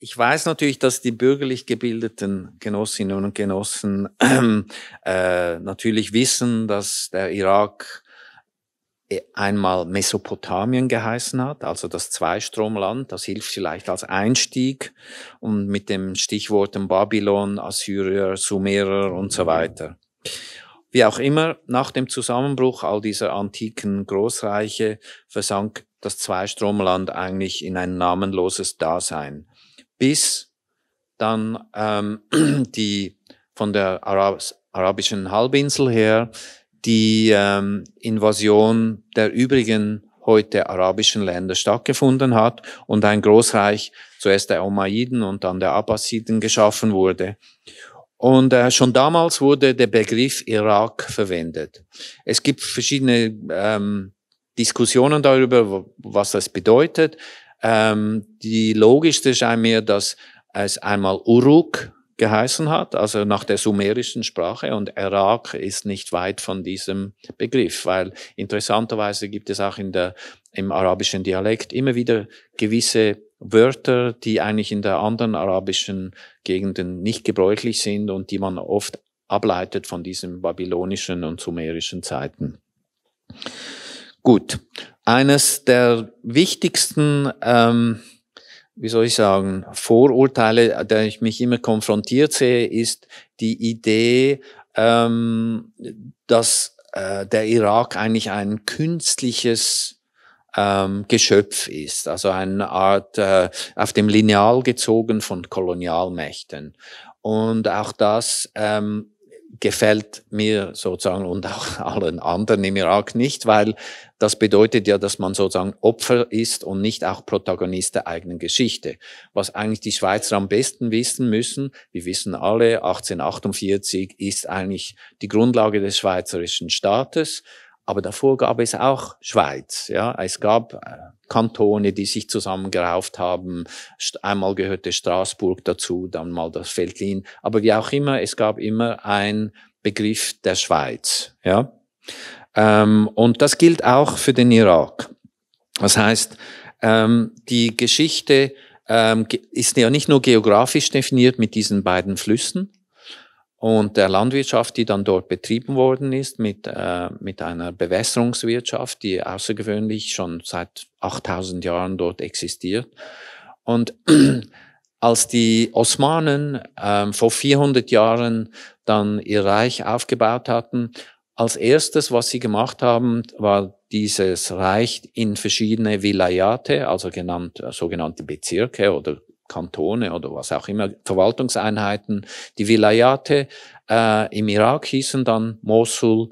Ich weiß natürlich, dass die bürgerlich gebildeten Genossinnen und Genossen natürlich wissen, dass der Irak einmal Mesopotamien geheißen hat, also das Zweistromland. Das hilft vielleicht als Einstieg und mit dem Stichworten Babylon, Assyrier, Sumerer und so weiter. Wie auch immer, nach dem Zusammenbruch all dieser antiken Großreiche versank das Zweistromland eigentlich in ein namenloses Dasein, bis dann die von der arabischen Halbinsel her die Invasion der übrigen heute arabischen Länder stattgefunden hat und ein Großreich, zuerst der Umayyiden und dann der Abbasiden, geschaffen wurde. Und schon damals wurde der Begriff Irak verwendet. Es gibt verschiedene Diskussionen darüber, was das bedeutet. Die logischste scheint mir, dass es einmal Uruk geheißen hat, also nach der sumerischen Sprache, und Irak ist nicht weit von diesem Begriff, weil interessanterweise gibt es auch im arabischen Dialekt immer wieder gewisse Wörter, die eigentlich in der anderen arabischen Gegenden nicht gebräuchlich sind und die man oft ableitet von diesen babylonischen und sumerischen Zeiten. Gut, eines der wichtigsten wie soll ich sagen, Vorurteile, der ich mich immer konfrontiert sehe, ist die Idee, dass der Irak eigentlich ein künstliches Geschöpf ist, also eine Art auf dem Lineal gezogen von Kolonialmächten. Und auch das gefällt mir sozusagen und auch allen anderen im Irak nicht, weil das bedeutet ja, dass man sozusagen Opfer ist und nicht auch Protagonist der eigenen Geschichte. Was eigentlich die Schweizer am besten wissen müssen, wir wissen alle, 1848 ist eigentlich die Grundlage des schweizerischen Staates, aber davor gab es auch Schweiz. Ja, es gab Kantone, die sich zusammengerauft haben. Einmal gehörte Straßburg dazu, dann mal das Veltlin. Aber wie auch immer, es gab immer einen Begriff der Schweiz. Ja, und das gilt auch für den Irak. Das heißt, die Geschichte ist ja nicht nur geografisch definiert mit diesen beiden Flüssen und der Landwirtschaft, die dann dort betrieben worden ist, mit einer Bewässerungswirtschaft, die außergewöhnlich schon seit 8000 Jahren dort existiert. Und als die Osmanen vor 400 Jahren dann ihr Reich aufgebaut hatten, als erstes, was sie gemacht haben, war dieses Reich in verschiedene Vilayate, also sogenannte Bezirke oder Kantone oder was auch immer, Verwaltungseinheiten. Die Vilayate im Irak hießen dann Mosul,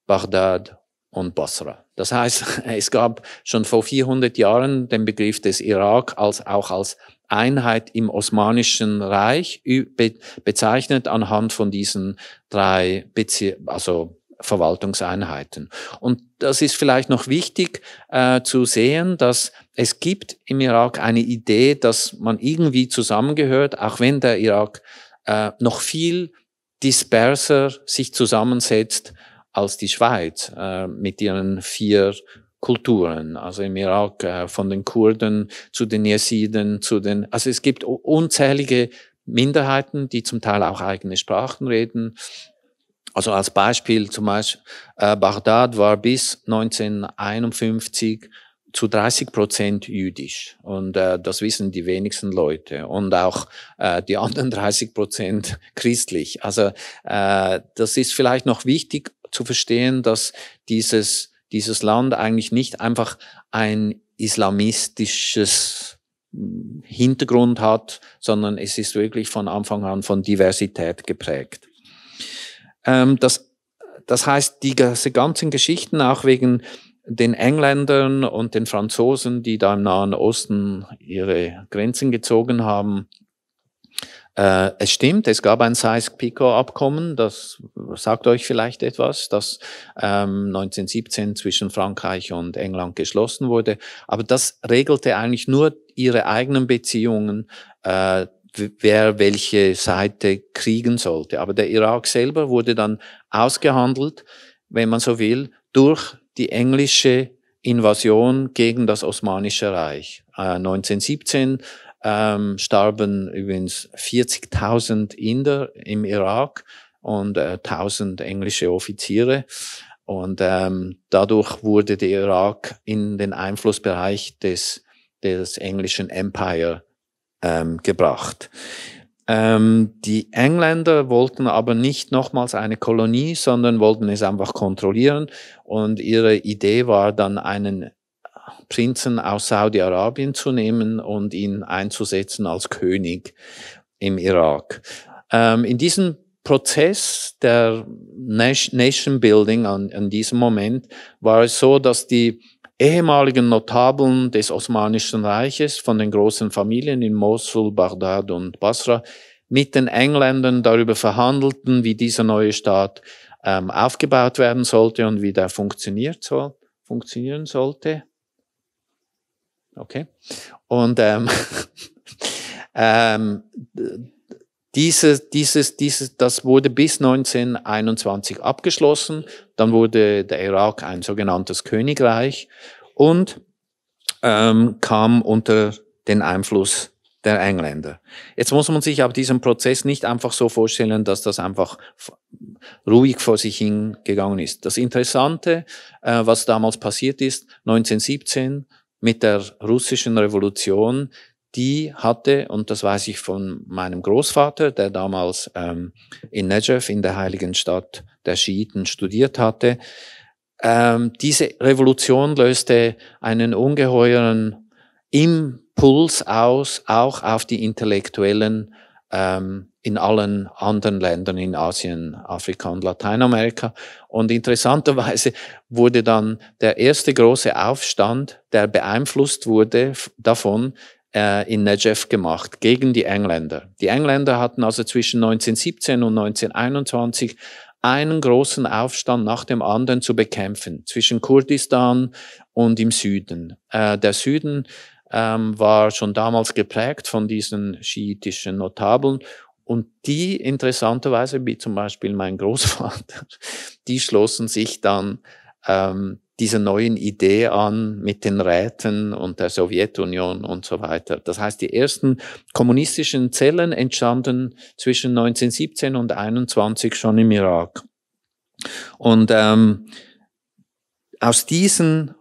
Bagdad und Basra. Das heißt, es gab schon vor 400 Jahren den Begriff des Irak auch als Einheit im Osmanischen Reich bezeichnet anhand von diesen drei Verwaltungseinheiten. Und das ist vielleicht noch wichtig zu sehen, dass es gibt im Irak eine Idee, dass man irgendwie zusammengehört, auch wenn der Irak noch viel disperser sich zusammensetzt als die Schweiz mit ihren 4 Kulturen. Also im Irak von den Kurden zu den Jesiden, also es gibt unzählige Minderheiten, die zum Teil auch eigene Sprachen reden. Also als Beispiel zum Beispiel, Bagdad war bis 1951 zu 30% jüdisch. Und das wissen die wenigsten Leute. Und auch die anderen 30% christlich. Also das ist vielleicht noch wichtig zu verstehen, dass dieses Land eigentlich nicht einfach ein islamistisches Hintergrund hat, sondern es ist wirklich von Anfang an von Diversität geprägt. Das heißt, diese ganzen Geschichten, auch wegen den Engländern und den Franzosen, die da im Nahen Osten ihre Grenzen gezogen haben, es stimmt, es gab ein Sykes-Picot-Abkommen, das sagt euch vielleicht etwas, das 1917 zwischen Frankreich und England geschlossen wurde, aber das regelte eigentlich nur ihre eigenen Beziehungen, wer welche Seite kriegen sollte. Aber der Irak selber wurde dann ausgehandelt, wenn man so will, durch die englische Invasion gegen das Osmanische Reich. 1917 starben übrigens 40.000 Inder im Irak und 1.000 englische Offiziere. Und dadurch wurde der Irak in den Einflussbereich des englischen Empire gebracht. Die Engländer wollten aber nicht nochmals eine Kolonie, sondern wollten es einfach kontrollieren. Und ihre Idee war dann, einen Prinzen aus Saudi-Arabien zu nehmen und ihn einzusetzen als König im Irak. In diesem Prozess der Nation Building an diesem Moment war es so, dass die ehemaligen Notabeln des Osmanischen Reiches von den großen Familien in Mosul, Bagdad und Basra mit den Engländern darüber verhandelten, wie dieser neue Staat aufgebaut werden sollte und wie der funktionieren sollte. Okay. Und das wurde bis 1921 abgeschlossen. Dann wurde der Irak ein sogenanntes Königreich und kam unter den Einfluss der Engländer. Jetzt muss man sich aber diesen Prozess nicht einfach so vorstellen, dass das einfach ruhig vor sich hingegangen ist. Das Interessante, was damals passiert ist, 1917 mit der russischen Revolution, die hatte, und das weiß ich von meinem Großvater, der damals in Negev, in der heiligen Stadt der Schiiten, studiert hatte, diese Revolution löste einen ungeheuren Impuls aus, auch auf die Intellektuellen in allen anderen Ländern in Asien, Afrika und Lateinamerika. Und interessanterweise wurde dann der erste große Aufstand, der beeinflusst wurde davon, in Negev gemacht, gegen die Engländer. Die Engländer hatten also zwischen 1917 und 1921 einen großen Aufstand nach dem anderen zu bekämpfen, zwischen Kurdistan und im Süden. Der Süden war schon damals geprägt von diesen schiitischen Notabeln und die interessanterweise, wie zum Beispiel mein Großvater, die schlossen sich dann dieser neuen Idee an mit den Räten und der Sowjetunion und so weiter. Das heißt, die ersten kommunistischen Zellen entstanden zwischen 1917 und 1921 schon im Irak. Und aus diesen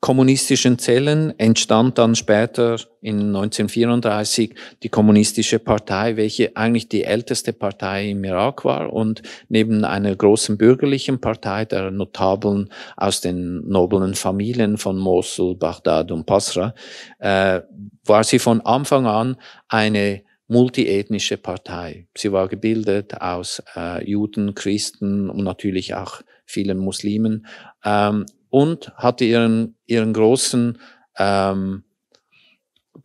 kommunistischen Zellen entstand dann später in 1934 die Kommunistische Partei, welche eigentlich die älteste Partei im Irak war und neben einer großen bürgerlichen Partei der Notabeln aus den noblen Familien von Mosul, Bagdad und Basra, war sie von Anfang an eine multiethnische Partei. Sie war gebildet aus Juden, Christen und natürlich auch vielen Muslimen, und hatte ihren großen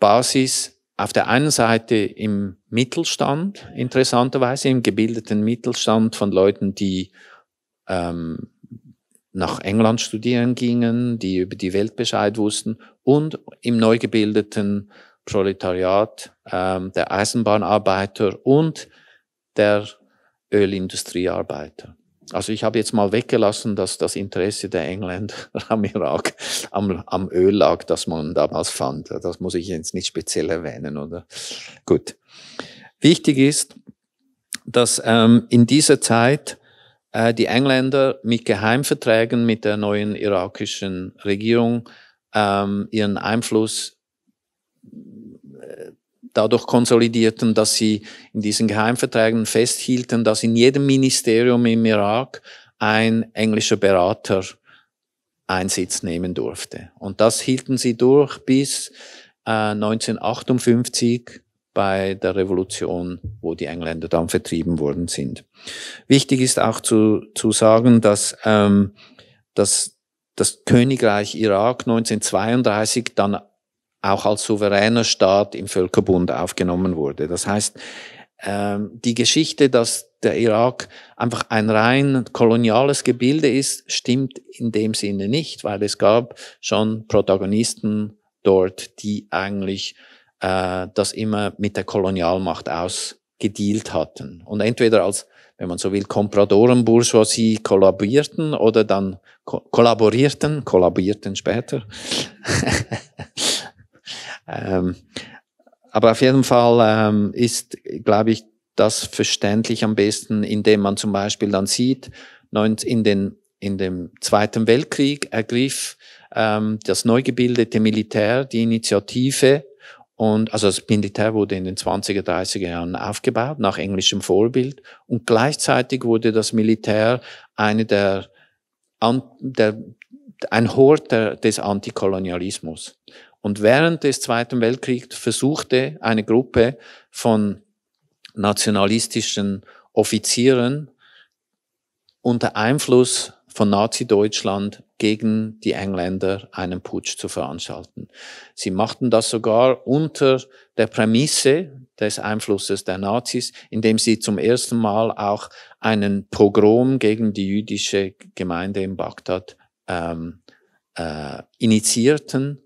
Basis auf der einen Seite im Mittelstand, interessanterweise im gebildeten Mittelstand von Leuten, die nach England studieren gingen, die über die Welt Bescheid wussten, und im neu gebildeten Proletariat, der Eisenbahnarbeiter und der Ölindustriearbeiter. Also ich habe jetzt mal weggelassen, dass das Interesse der Engländer am Irak am Öl lag, das man damals fand. Das muss ich jetzt nicht speziell erwähnen, oder? Gut. Wichtig ist, dass in dieser Zeit die Engländer mit Geheimverträgen mit der neuen irakischen Regierung ihren Einfluss dadurch konsolidierten, dass sie in diesen Geheimverträgen festhielten, dass in jedem Ministerium im Irak ein englischer Berater Einsitz nehmen durfte. Und das hielten sie durch bis 1958 bei der Revolution, wo die Engländer dann vertrieben worden sind. Wichtig ist auch zu sagen, dass das Königreich Irak 1932 dann auch als souveräner Staat im Völkerbund aufgenommen wurde. Das heißt, die Geschichte, dass der Irak einfach ein rein koloniales Gebilde ist, stimmt in dem Sinne nicht, weil es gab schon Protagonisten dort, die eigentlich das immer mit der Kolonialmacht ausgedealt hatten. Und entweder als, wenn man so will, Kompradoren-Bourgeoisie kollaborierten oder dann kollaborierten später. Aber auf jeden Fall ist, glaube ich, das verständlich am besten, indem man zum Beispiel dann sieht, in dem Zweiten Weltkrieg ergriff das neu gebildete Militär die Initiative, und also das Militär wurde in den 20er, 30er Jahren aufgebaut, nach englischem Vorbild, und gleichzeitig wurde das Militär ein Hort des Antikolonialismus. Und während des Zweiten Weltkriegs versuchte eine Gruppe von nationalistischen Offizieren unter Einfluss von Nazi-Deutschland gegen die Engländer einen Putsch zu veranstalten. Sie machten das sogar unter der Prämisse des Einflusses der Nazis, indem sie zum ersten Mal auch einen Pogrom gegen die jüdische Gemeinde in Bagdad initiierten.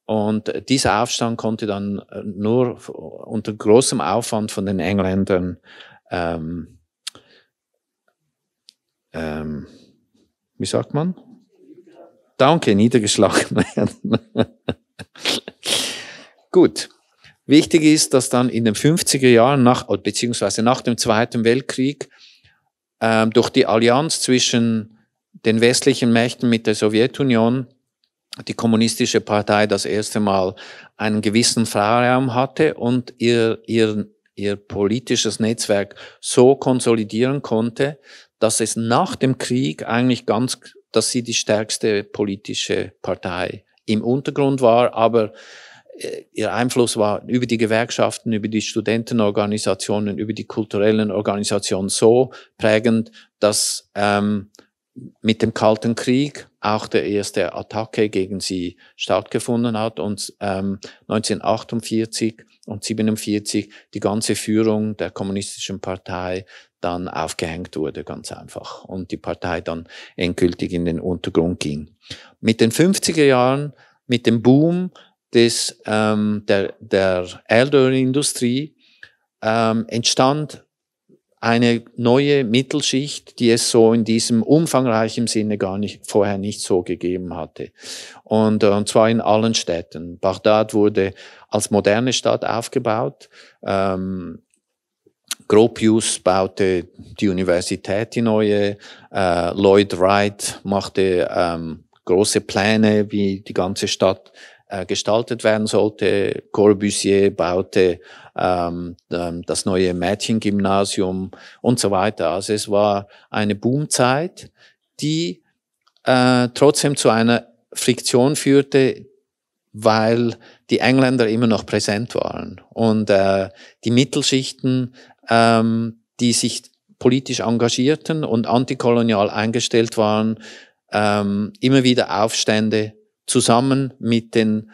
Und dieser Aufstand konnte dann nur unter großem Aufwand von den Engländern wie sagt man? Danke, niedergeschlagen werden. Gut. Wichtig ist, dass dann in den 50er Jahren beziehungsweise nach dem Zweiten Weltkrieg durch die Allianz zwischen den westlichen Mächten mit der Sowjetunion die kommunistische Partei das erste Mal einen gewissen Freiraum hatte und ihr politisches Netzwerk so konsolidieren konnte, dass es nach dem Krieg eigentlich dass sie die stärkste politische Partei im Untergrund war, aber ihr Einfluss war über die Gewerkschaften, über die Studentenorganisationen, über die kulturellen Organisationen so prägend, dass mit dem Kalten Krieg auch der erste Attacke gegen sie stattgefunden hat und 1948 und 1947 die ganze Führung der kommunistischen Partei dann aufgehängt wurde, ganz einfach. Und die Partei dann endgültig in den Untergrund ging. Mit den 50er Jahren, mit dem Boom der Erdölindustrie, entstand eine neue Mittelschicht, die es so in diesem umfangreichen Sinne vorher nicht so gegeben hatte. Und zwar in allen Städten. Bagdad wurde als moderne Stadt aufgebaut. Gropius baute die Universität, die neue. Lloyd Wright machte große Pläne, wie die ganze Stadt gestaltet werden sollte. Corbusier baute das neue Mädchengymnasium und so weiter. Also es war eine Boomzeit, die trotzdem zu einer Friktion führte, weil die Engländer immer noch präsent waren und die Mittelschichten, die sich politisch engagierten und antikolonial eingestellt waren, immer wieder Aufstände zusammen mit den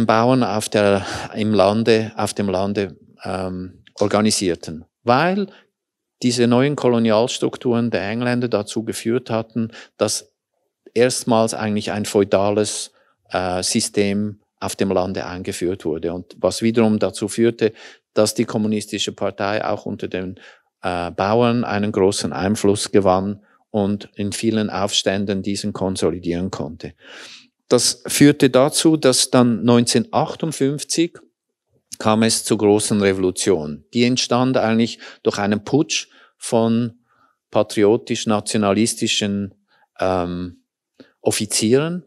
Bauern auf dem Lande organisierten, weil diese neuen Kolonialstrukturen der Engländer dazu geführt hatten, dass erstmals eigentlich ein feudales System auf dem Lande eingeführt wurde, und was wiederum dazu führte, dass die kommunistische Partei auch unter den Bauern einen großen Einfluss gewann und in vielen Aufständen diesen konsolidieren konnte. Das führte dazu, dass dann 1958 kam es zur großen Revolution. Die entstand eigentlich durch einen Putsch von patriotisch-nationalistischen Offizieren.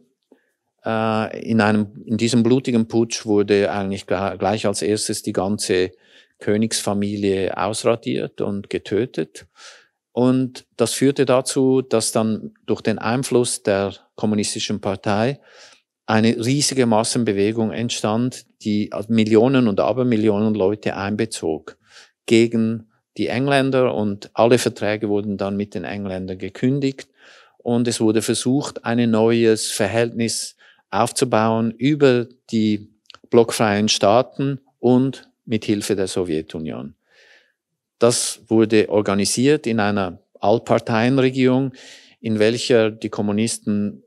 In diesem blutigen Putsch wurde eigentlich gleich als erstes die ganze Königsfamilie ausradiert und getötet. Und das führte dazu, dass dann durch den Einfluss der kommunistischen Partei eine riesige Massenbewegung entstand, die Millionen und Abermillionen Leute einbezog gegen die Engländer, und alle Verträge wurden dann mit den Engländern gekündigt und es wurde versucht, ein neues Verhältnis aufzubauen über die blockfreien Staaten und mit Hilfe der Sowjetunion. Das wurde organisiert in einer Allparteienregierung, in welcher die Kommunisten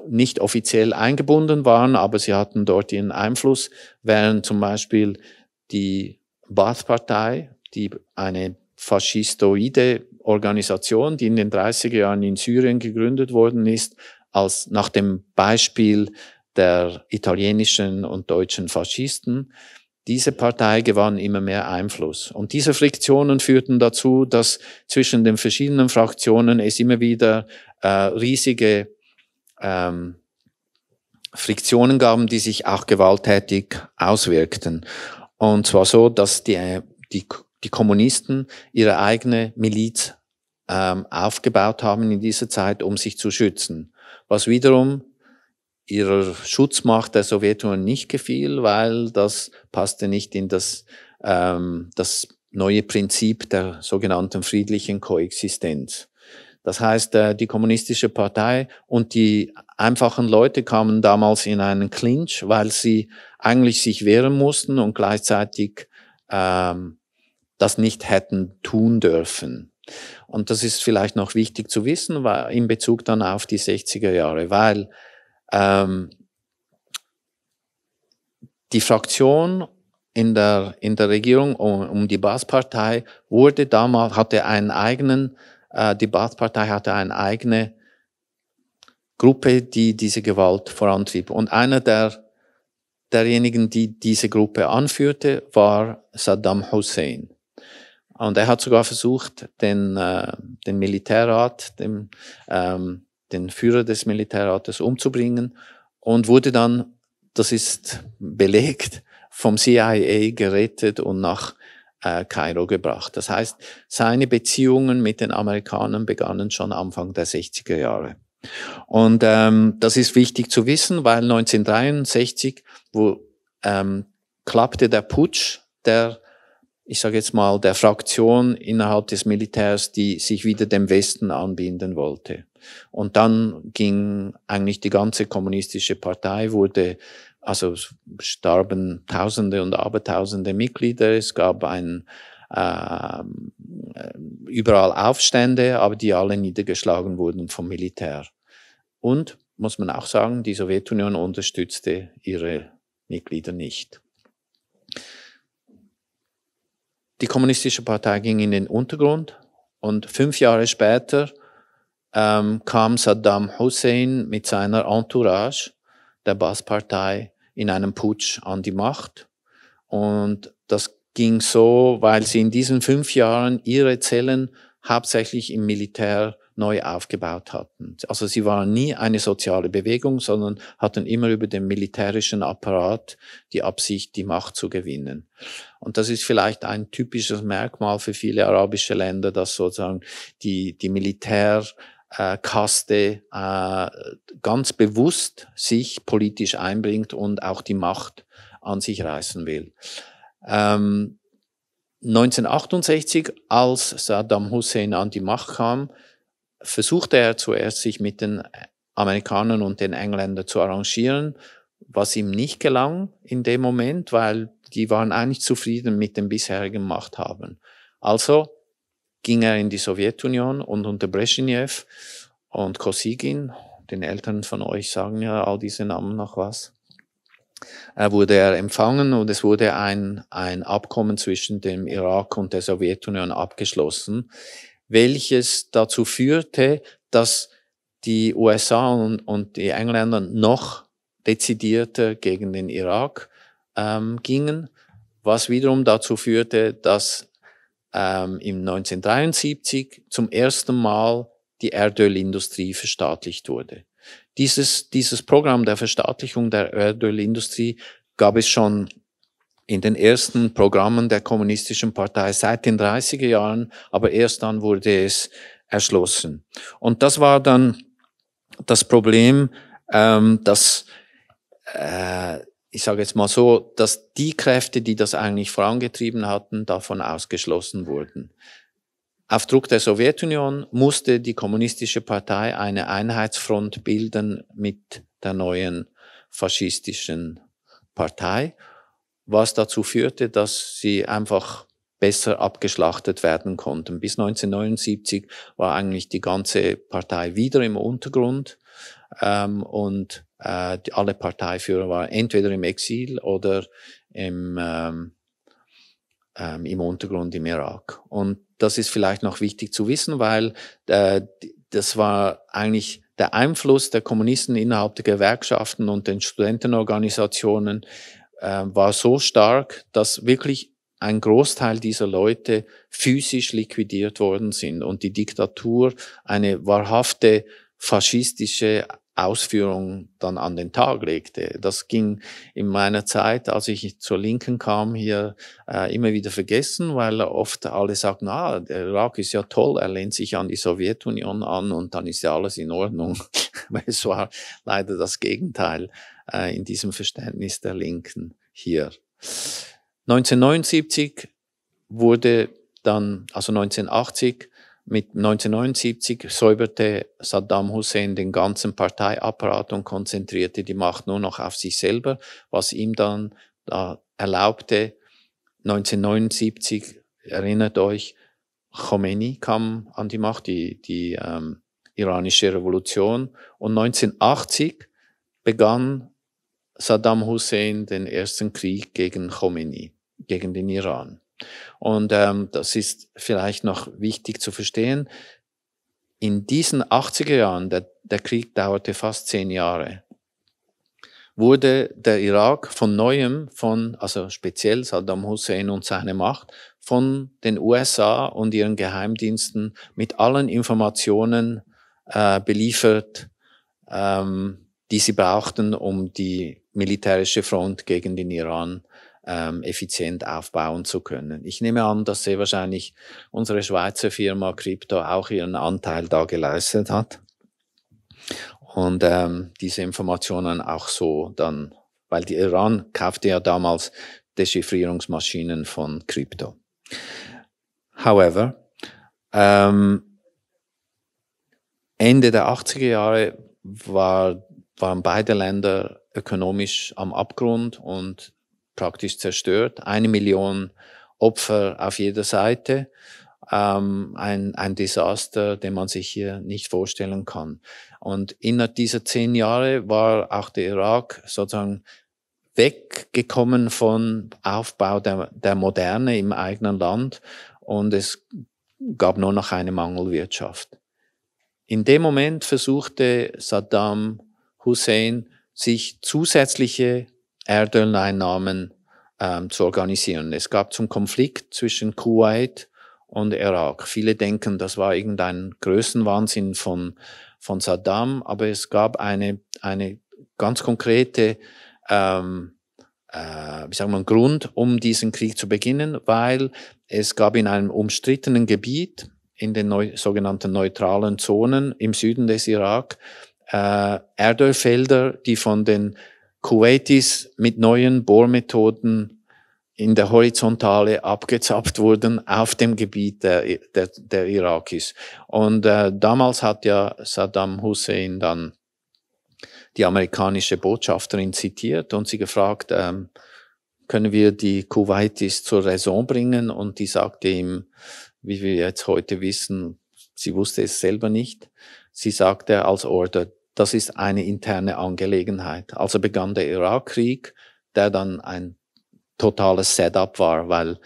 nicht offiziell eingebunden waren, aber sie hatten dort ihren Einfluss, während zum Beispiel die Baath-Partei, eine faschistoide Organisation, die in den 30er Jahren in Syrien gegründet worden ist, nach dem Beispiel der italienischen und deutschen Faschisten. Diese Partei gewann immer mehr Einfluss. Und diese Friktionen führten dazu, dass zwischen den verschiedenen Fraktionen es immer wieder riesige Friktionen gaben, die sich auch gewalttätig auswirkten. Und zwar so, dass die Kommunisten ihre eigene Miliz aufgebaut haben in dieser Zeit, um sich zu schützen. Was wiederum ihrer Schutzmacht der Sowjetunion nicht gefiel, weil das passte nicht in das neue Prinzip der sogenannten friedlichen Koexistenz. Das heißt, die kommunistische Partei und die einfachen Leute kamen damals in einen Clinch, weil sie eigentlich sich wehren mussten und gleichzeitig das nicht hätten tun dürfen. Und das ist vielleicht noch wichtig zu wissen, weil in Bezug dann auf die 60er Jahre, weil die Fraktion in der Regierung um die Baath-Partei wurde damals, hatte einen eigenen, die Baath-Partei hatte eine eigene Gruppe, die diese Gewalt vorantrieb. Und einer derjenigen, die diese Gruppe anführte, war Saddam Hussein. Und er hat sogar versucht, den Militärrat, den Führer des Militärrates umzubringen und wurde dann, das ist belegt, vom CIA gerettet und nach Kairo gebracht. Das heißt, seine Beziehungen mit den Amerikanern begannen schon Anfang der 60er Jahre. Und das ist wichtig zu wissen, weil 1963 klappte der Putsch der Fraktion innerhalb des Militärs, die sich wieder dem Westen anbinden wollte. Und dann ging eigentlich die ganze kommunistische Partei starben Tausende und Abertausende Mitglieder. Es gab überall Aufstände, aber die alle niedergeschlagen wurden vom Militär. Und, muss man auch sagen, die Sowjetunion unterstützte ihre Mitglieder nicht. Die kommunistische Partei ging in den Untergrund und 5 Jahre später kam Saddam Hussein mit seiner Entourage, der Baath-Partei, in einem Putsch an die Macht. Und das ging so, weil sie in diesen 5 Jahren ihre Zellen hauptsächlich im Militär neu aufgebaut hatten. Also sie waren nie eine soziale Bewegung, sondern hatten immer über den militärischen Apparat die Absicht, die Macht zu gewinnen. Und das ist vielleicht ein typisches Merkmal für viele arabische Länder, dass sozusagen die Militärkaste ganz bewusst sich politisch einbringt und auch die Macht an sich reißen will. 1968, als Saddam Hussein an die Macht kam, versuchte er zuerst, sich mit den Amerikanern und den Engländern zu arrangieren, was ihm nicht gelang in dem Moment, weil die waren eigentlich zufrieden mit dem bisherigen Machthabern. Also ging er in die Sowjetunion und unter Brezhnev und Kosygin, den Eltern von euch sagen ja all diese Namen noch was, wurde er empfangen und es wurde ein Abkommen zwischen dem Irak und der Sowjetunion abgeschlossen, welches dazu führte, dass die USA und die Engländer noch dezidierter gegen den Irak gingen, was wiederum dazu führte, dass im 1973 zum ersten Mal die Erdölindustrie verstaatlicht wurde. Dieses Programm der Verstaatlichung der Erdölindustrie gab es schon in den ersten Programmen der kommunistischen Partei seit den 30er Jahren, aber erst dann wurde es erschlossen. Und das war dann das Problem, dass, ich sage jetzt mal so, dass die Kräfte, die das eigentlich vorangetrieben hatten, davon ausgeschlossen wurden. Auf Druck der Sowjetunion musste die kommunistische Partei eine Einheitsfront bilden mit der neuen faschistischen Partei, was dazu führte, dass sie einfach besser abgeschlachtet werden konnten. Bis 1979 war eigentlich die ganze Partei wieder im Untergrund und alle Parteiführer waren entweder im Exil oder im Untergrund im Irak. Und das ist vielleicht noch wichtig zu wissen, weil das war eigentlich der Einfluss der Kommunisten innerhalb der Gewerkschaften und den Studentenorganisationen war so stark, dass wirklich ein Großteil dieser Leute physisch liquidiert worden sind und die Diktatur eine wahrhafte faschistische Ausführung dann an den Tag legte. Das ging in meiner Zeit, als ich zur Linken kam, hier immer wieder vergessen, weil oft alle sagten, der Irak ist ja toll, er lehnt sich an die Sowjetunion an und dann ist ja alles in Ordnung. Aber es war leider das Gegenteil in diesem Verständnis der Linken hier. 1979 wurde dann, also 1980, mit 1979 säuberte Saddam Hussein den ganzen Parteiapparat und konzentrierte die Macht nur noch auf sich selber, was ihm dann erlaubte, 1979, erinnert euch, Khomeini kam an die Macht, die iranische Revolution, und 1980 begann Saddam Hussein den ersten Krieg gegen Khomeini, gegen den Iran. Und das ist vielleicht noch wichtig zu verstehen. In diesen 80er Jahren, der Krieg dauerte fast 10 Jahre, wurde der Irak von neuem, also speziell Saddam Hussein und seine Macht, von den USA und ihren Geheimdiensten mit allen Informationen beliefert, die sie brauchten, um die militärische Front gegen den Iran effizient aufbauen zu können. Ich nehme an, dass sehr wahrscheinlich unsere Schweizer Firma Krypto auch ihren Anteil da geleistet hat und diese Informationen auch so dann, weil die Iran kaufte ja damals Dechiffrierungsmaschinen von Krypto. However, Ende der 80er Jahre waren beide Länder ökonomisch am Abgrund und praktisch zerstört. 1 Million Opfer auf jeder Seite. Ein Desaster, den man sich hier nicht vorstellen kann. Und innerhalb dieser 10 Jahre war auch der Irak sozusagen weggekommen von Aufbau der Moderne im eigenen Land und es gab nur noch eine Mangelwirtschaft. In dem Moment versuchte Saddam Hussein, sich zusätzliche Erdöleinnahmen zu organisieren. Es gab zum Konflikt zwischen Kuwait und Irak. Viele denken, das war irgendein Größenwahnsinn von Saddam, aber es gab eine ganz konkrete Grund, um diesen Krieg zu beginnen, weil es gab in einem umstrittenen Gebiet, in den sogenannten neutralen Zonen im Süden des Irak, Erdölfelder, die von den Kuwaitis mit neuen Bohrmethoden in der Horizontale abgezapft wurden auf dem Gebiet der Irakis. Und damals hat ja Saddam Hussein dann die amerikanische Botschafterin zitiert und sie gefragt, können wir die Kuwaitis zur Raison bringen? Und die sagte ihm, wie wir jetzt heute wissen, sie wusste es selber nicht. Sie sagte als Order, das ist eine interne Angelegenheit. Also begann der Irakkrieg, der dann ein totales Setup war, weil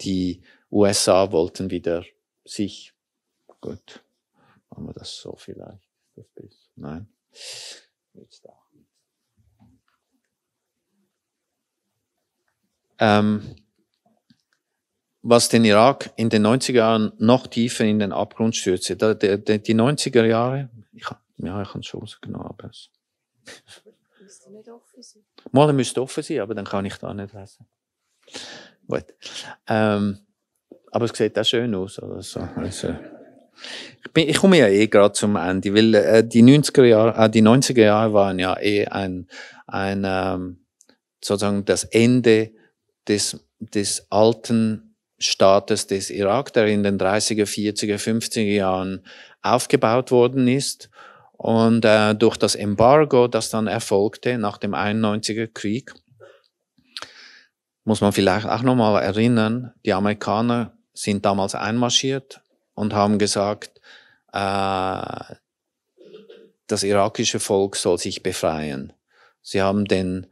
die USA wollten wieder sich, gut, machen wir das so vielleicht, nein, jetzt da. Was den Irak in den 90er Jahren noch tiefer in den Abgrund stürzte. Die 90er Jahre, ich kann es schon genau ablesen. Müsste nicht offen sein. Mal, müsste offen sein, aber dann kann ich da nicht lesen. Gut. Aber es sieht auch schön aus. Oder so. Also, ich komme ja gerade zum Ende, weil die 90er Jahre waren ja sozusagen das Ende des alten Staates des Irak, der in den 30er, 40er, 50er Jahren aufgebaut worden ist. Und durch das Embargo, das dann erfolgte nach dem 91er Krieg, muss man vielleicht auch nochmal erinnern, die Amerikaner sind damals einmarschiert und haben gesagt, das irakische Volk soll sich befreien. Sie haben den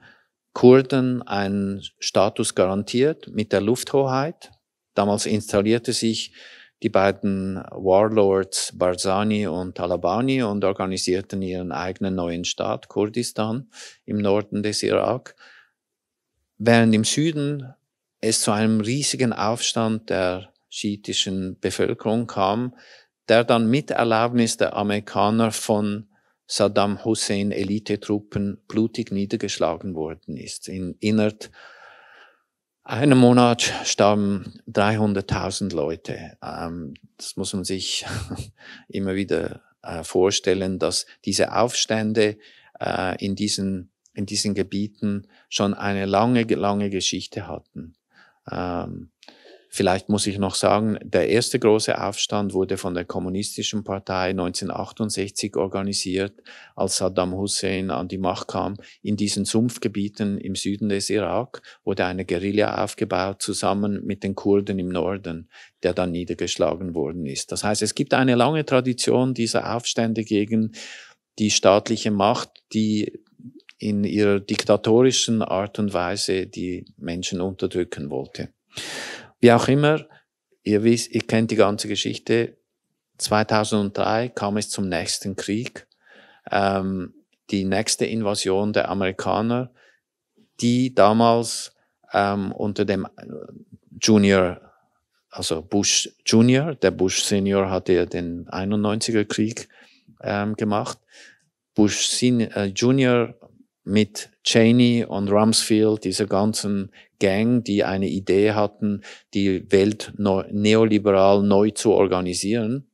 Kurden einen Status garantiert mit der Lufthoheit. Damals installierte sich die beiden Warlords Barzani und Talabani und organisierten ihren eigenen neuen Staat, Kurdistan, im Norden des Irak. Während im Süden es zu einem riesigen Aufstand der schiitischen Bevölkerung kam, der dann mit Erlaubnis der Amerikaner von Saddam Hussein Elitetruppen blutig niedergeschlagen worden ist. Innerhalb einem Monat starben 300.000 Leute. Das muss man sich immer wieder vorstellen, dass diese Aufstände in diesen Gebieten schon eine lange Geschichte hatten. Vielleicht muss ich noch sagen, der erste große Aufstand wurde von der Kommunistischen Partei 1968 organisiert, als Saddam Hussein an die Macht kam. In diesen Sumpfgebieten im Süden des Irak wurde eine Guerilla aufgebaut, zusammen mit den Kurden im Norden, der dann niedergeschlagen worden ist. Das heißt, es gibt eine lange Tradition dieser Aufstände gegen die staatliche Macht, die in ihrer diktatorischen Art und Weise die Menschen unterdrücken wollte. Wie auch immer, ihr kennt die ganze Geschichte. 2003 kam es zum nächsten Krieg, die nächste Invasion der Amerikaner, die damals unter dem Junior, also Bush Junior, der Bush Senior hatte ja den 91er Krieg gemacht, Bush Junior mit Cheney und Rumsfeld, dieser ganzen Gang, die eine Idee hatten, die Welt neoliberal neu zu organisieren.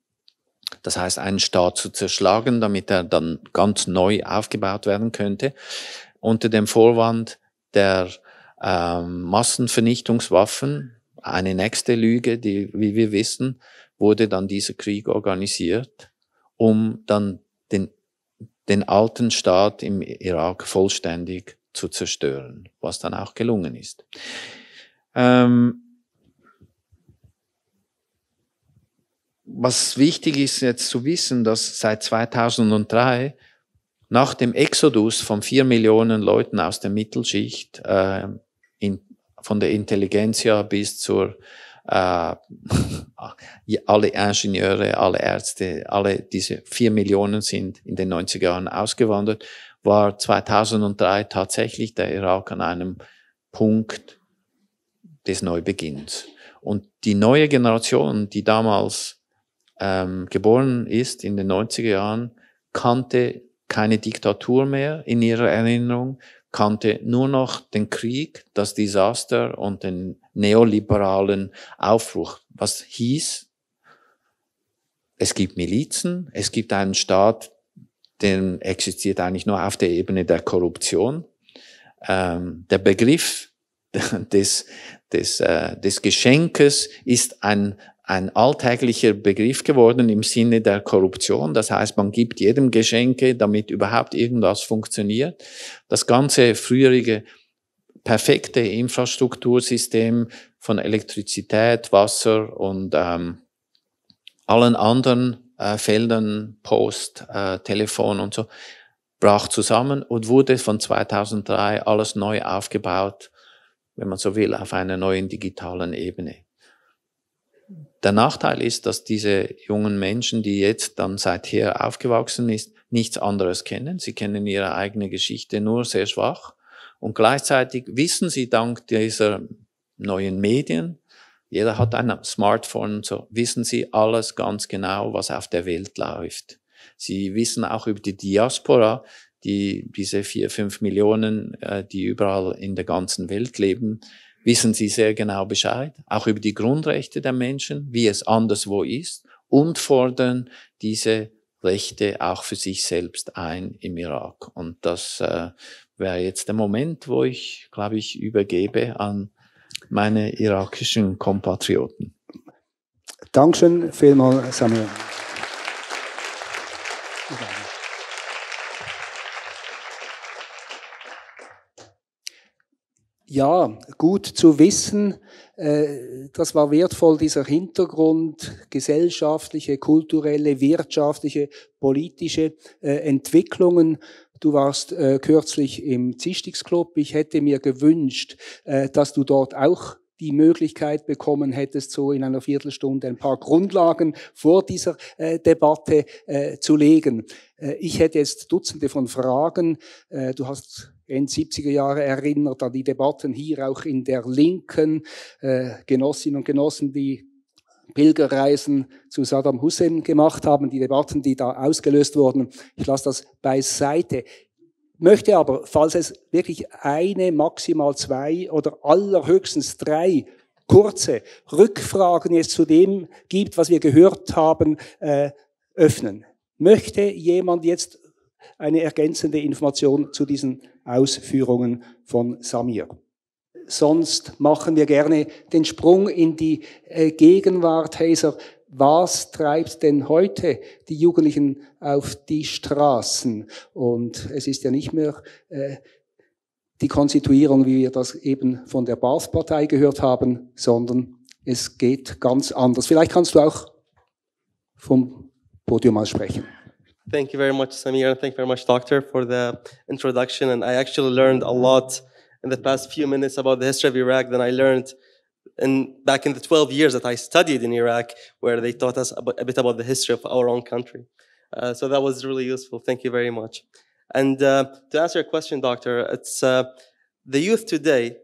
Das heißt, einen Staat zu zerschlagen, damit er dann ganz neu aufgebaut werden könnte. Unter dem Vorwand der Massenvernichtungswaffen, eine nächste Lüge, die, wie wir wissen, wurde dann dieser Krieg organisiert, um dann den alten Staat im Irak vollständig zu zerstören, was dann auch gelungen ist. Was wichtig ist jetzt zu wissen, dass seit 2003, nach dem Exodus von 4 Millionen Leuten aus der Mittelschicht, von der Intelligenzia bis zur alle Ingenieure, alle Ärzte, alle diese 4 Millionen sind in den 90er Jahren ausgewandert, war 2003 tatsächlich der Irak an einem Punkt des Neubeginns. Und die neue Generation, die damals geboren ist in den 90er Jahren, kannte keine Diktatur mehr in ihrer Erinnerung, kannte nur noch den Krieg, das Desaster und den neoliberalen Aufbruch. Was hieß, es gibt Milizen, es gibt einen Staat, der existiert eigentlich nur auf der Ebene der Korruption. Der Begriff des Geschenkes ist ein alltäglicher Begriff geworden im Sinne der Korruption. Das heißt, man gibt jedem Geschenke, damit überhaupt irgendwas funktioniert. Das ganze frühere perfekte Infrastruktursystem von Elektrizität, Wasser und allen anderen Feldern, Post, Telefon und so, brach zusammen und wurde von 2003 alles neu aufgebaut, wenn man so will, auf einer neuen digitalen Ebene. Der Nachteil ist, dass diese jungen Menschen, die jetzt dann seither aufgewachsen ist, nichts anderes kennen. Sie kennen ihre eigene Geschichte nur sehr schwach. Und gleichzeitig wissen sie dank dieser neuen Medien, jeder hat ein Smartphone und so, wissen sie alles ganz genau, was auf der Welt läuft. Sie wissen auch über die Diaspora, diese 4-5 Millionen, die überall in der ganzen Welt leben, wissen sie sehr genau Bescheid, auch über die Grundrechte der Menschen, wie es anderswo ist, und fordern diese Rechte auch für sich selbst ein im Irak. Und das wäre jetzt der Moment, wo ich, glaube ich, übergebe an meine irakischen Kompatrioten. Dankeschön, Filmemacher Samir. Ja, gut zu wissen, das war wertvoll, dieser Hintergrund, gesellschaftliche, kulturelle, wirtschaftliche, politische Entwicklungen. Du warst kürzlich im Zistigsclub. Ich hätte mir gewünscht, dass du dort auch die Möglichkeit bekommen hättest, so in einer Viertelstunde ein paar Grundlagen vor dieser Debatte zu legen. Ich hätte jetzt Dutzende von Fragen. Du hast Ende 70er Jahre erinnert an die Debatten hier auch in der Linken, Genossinnen und Genossen, die Pilgerreisen zu Saddam Hussein gemacht haben, die Debatten, die da ausgelöst wurden. Ich lasse das beiseite. Möchte aber, falls es wirklich eine, maximal zwei oder allerhöchstens drei kurze Rückfragen jetzt zu dem gibt, was wir gehört haben, öffnen. Möchte jemand jetzt eine ergänzende Information zu diesen Ausführungen von Samir? Sonst machen wir gerne den Sprung in die Gegenwart, Hayder. Was treibt denn heute die Jugendlichen auf die Straßen? Und es ist ja nicht mehr die Konstituierung, wie wir das eben von der Baath-Partei gehört haben, sondern es geht ganz anders. Vielleicht kannst du auch vom Podium aus sprechen. Thank you very much, Samir, and thank you very much, Doctor, for the introduction. And I actually learned a lot in the past few minutes about the history of Iraq than I learned back in the 12 years that I studied in Iraq, where they taught us a bit about the history of our own country. So that was really useful. Thank you very much. And to answer your question, Doctor, it's the youth today,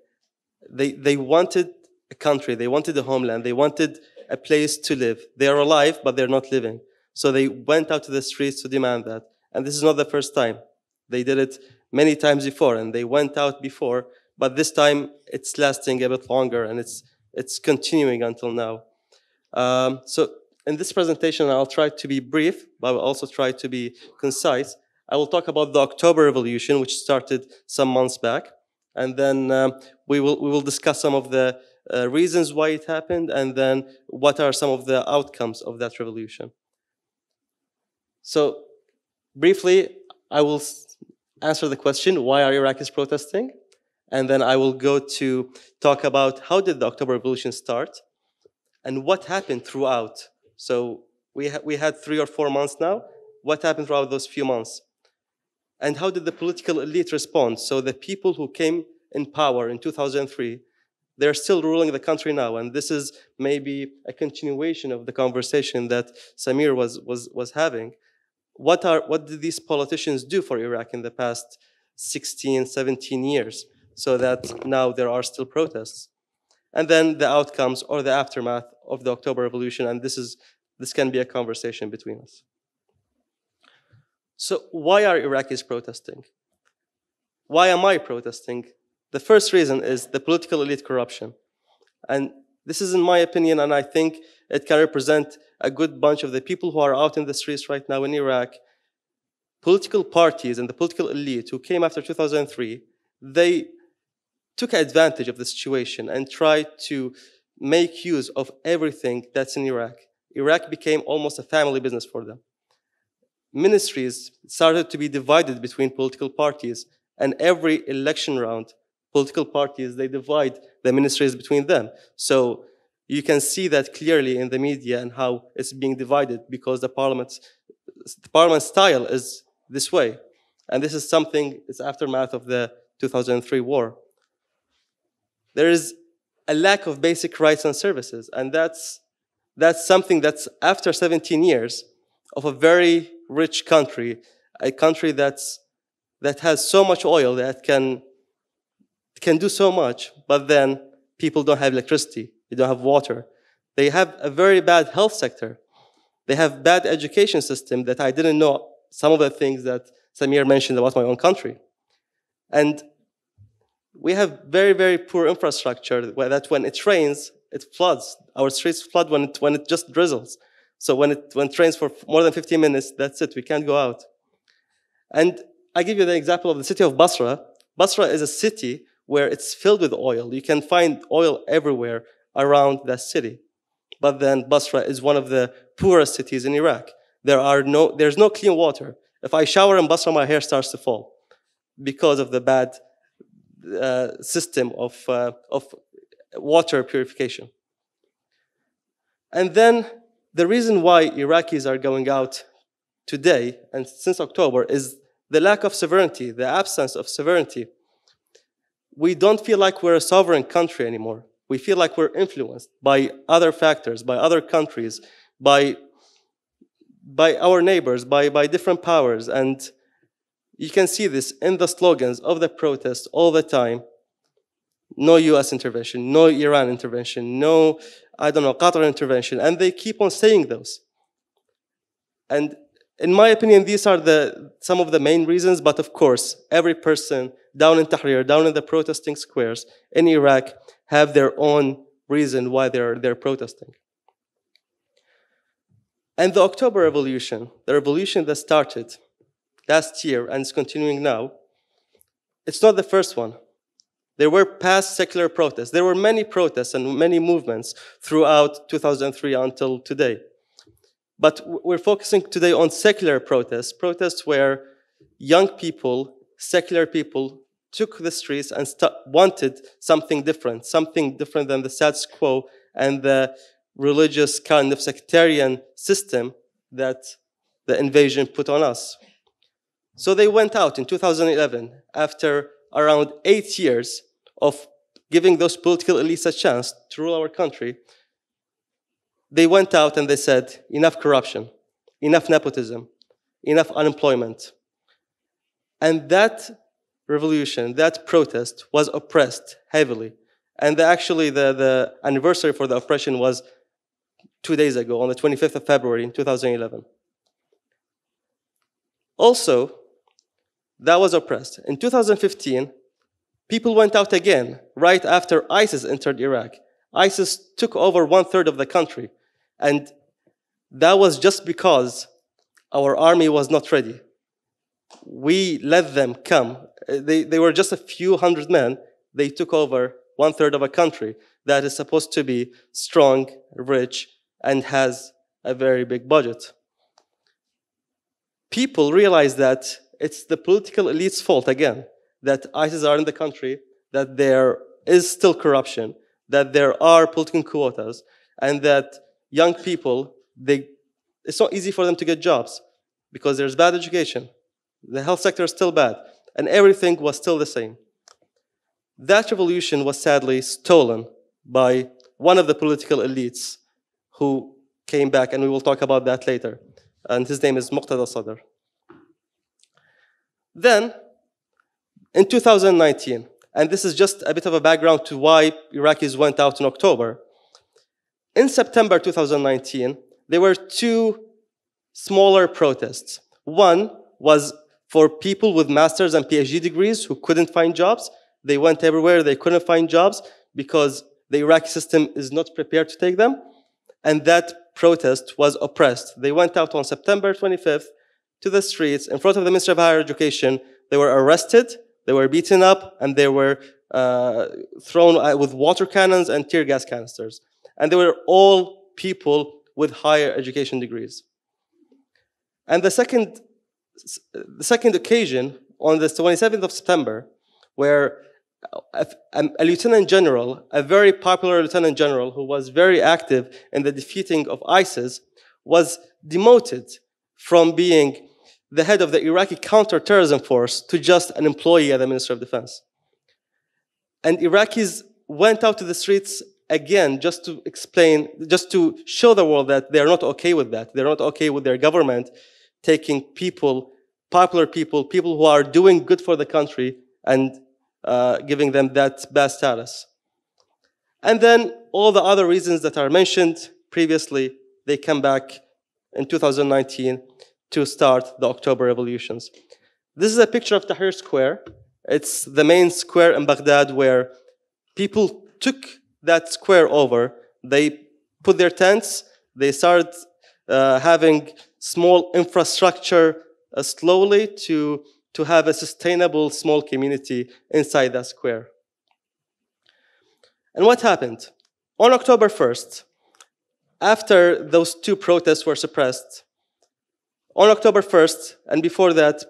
they wanted a country, they wanted a homeland, they wanted a place to live. They are alive, but they're not living. So they went out to the streets to demand that. And this is not the first time. They did it many times before, and they went out before, but this time it's lasting a bit longer, and it's continuing until now. So in this presentation, I'll try to be brief, but I'll also try to be concise. I will talk about the October Revolution, which started some months back, and then we will discuss some of the reasons why it happened, and then what are some of the outcomes of that revolution. So briefly, I will answer the question, why are Iraqis protesting? And then I will go to talk about how did the October Revolution start and what happened throughout. So we had 3 or 4 months now. What happened throughout those few months? And how did the political elite respond? So the people who came in power in 2003, they're still ruling the country now. And this is maybe a continuation of the conversation that Samir was having. What did these politicians do for Iraq in the past 16, 17 years so that now there are still protests? And then the outcomes or the aftermath of the October Revolution, and this can be a conversation between us. So why are Iraqis protesting? Why am I protesting? The first reason is the political elite corruption. And this is in my opinion, and I think it can represent a good bunch of the people who are out in the streets right now in Iraq. Political parties and the political elite who came after 2003, they took advantage of the situation and tried to make use of everything that's in Iraq. Iraq became almost a family business for them. Ministries started to be divided between political parties, and every election round, political parties, they divide the ministries between them. So you can see that clearly in the media and how it's being divided because the parliament style is this way. And this is something, it's aftermath of the 2003 war. There is a lack of basic rights and services. And that's something that's after 17 years of a very rich country, a country that has so much oil that can do so much, but then people don't have electricity. They don't have water. They have a very bad health sector. They have bad education system that I didn't know some of the things that Samir mentioned about my own country. And we have very, very poor infrastructure that when it rains, it floods. Our streets flood when it just drizzles. So when it rains for more than 15 minutes, that's it. We can't go out. And I give you the example of the city of Basra. Basra is a city where it's filled with oil. You can find oil everywhere around that city. But then Basra is one of the poorest cities in Iraq. There's no clean water. If I shower in Basra, my hair starts to fall because of the bad system of water purification. And then the reason why Iraqis are going out today and since October is the lack of sovereignty, the absence of sovereignty. We don't feel like we're a sovereign country anymore. We feel like we're influenced by other factors, by other countries, by our neighbors, by different powers. And you can see this in the slogans of the protests all the time. No US intervention, no Iran intervention, no, I don't know, Qatar intervention. And they keep on saying those. And in my opinion, these are some of the main reasons, but of course, every person down in Tahrir, down in the protesting squares in Iraq, have their own reason why they're protesting. And the October Revolution, the revolution that started last year and is continuing now, it's not the first one. There were past secular protests. There were many protests and many movements throughout 2003 until today. But we're focusing today on secular protests, protests where young people, secular people, took the streets and wanted something different than the status quo and the religious kind of sectarian system that the invasion put on us. So they went out in 2011, after around 8 years of giving those political elites a chance to rule our country. They went out and they said, enough corruption, enough nepotism, enough unemployment. And that revolution, that protest was oppressed heavily. And actually the anniversary for the oppression was 2 days ago, on the 25th of February in 2011. Also, that was oppressed. In 2015, people went out again, right after ISIS entered Iraq. ISIS took over 1/3 of the country. And that was just because our army was not ready. We let them come. They were just a few hundred men. They took over 1/3 of a country that is supposed to be strong, rich, and has a very big budget. People realize that it's the political elite's fault again, that ISIS are in the country, that there is still corruption, that there are political quotas, and that young people, it's not easy for them to get jobs because there's bad education. The health sector is still bad, and everything was still the same. That revolution was sadly stolen by one of the political elites who came back, and we will talk about that later. And his name is Muqtada Sadr. Then, in 2019, and this is just a bit of a background to why Iraqis went out in October. In September 2019, there were two smaller protests. One was for people with master's and PhD degrees who couldn't find jobs. They went everywhere, they couldn't find jobs because the Iraqi system is not prepared to take them. And that protest was oppressed. They went out on September 25th to the streets in front of the Ministry of Higher Education. They were arrested, they were beaten up, and they were thrown with water cannons and tear gas canisters. And they were all people with higher education degrees. And the second occasion, on the 27th of September, where a lieutenant general, a very popular lieutenant general who was very active in the defeating of ISIS, was demoted from being the head of the Iraqi counterterrorism force to just an employee at the Ministry of Defense. And Iraqis went out to the streets again just to explain, just to show the world that they're not okay with that. They're not okay with their government taking people, popular people, people who are doing good for the country and giving them that bad status. And then all the other reasons that are mentioned previously, they come back in 2019 to start the October revolutions. This is a picture of Tahrir Square. It's the main square in Baghdad where people took that square over. They put their tents. They started having small infrastructure slowly to have a sustainable small community inside that square. And what happened? On October 1st, after those two protests were suppressed, on October 1st, and before that,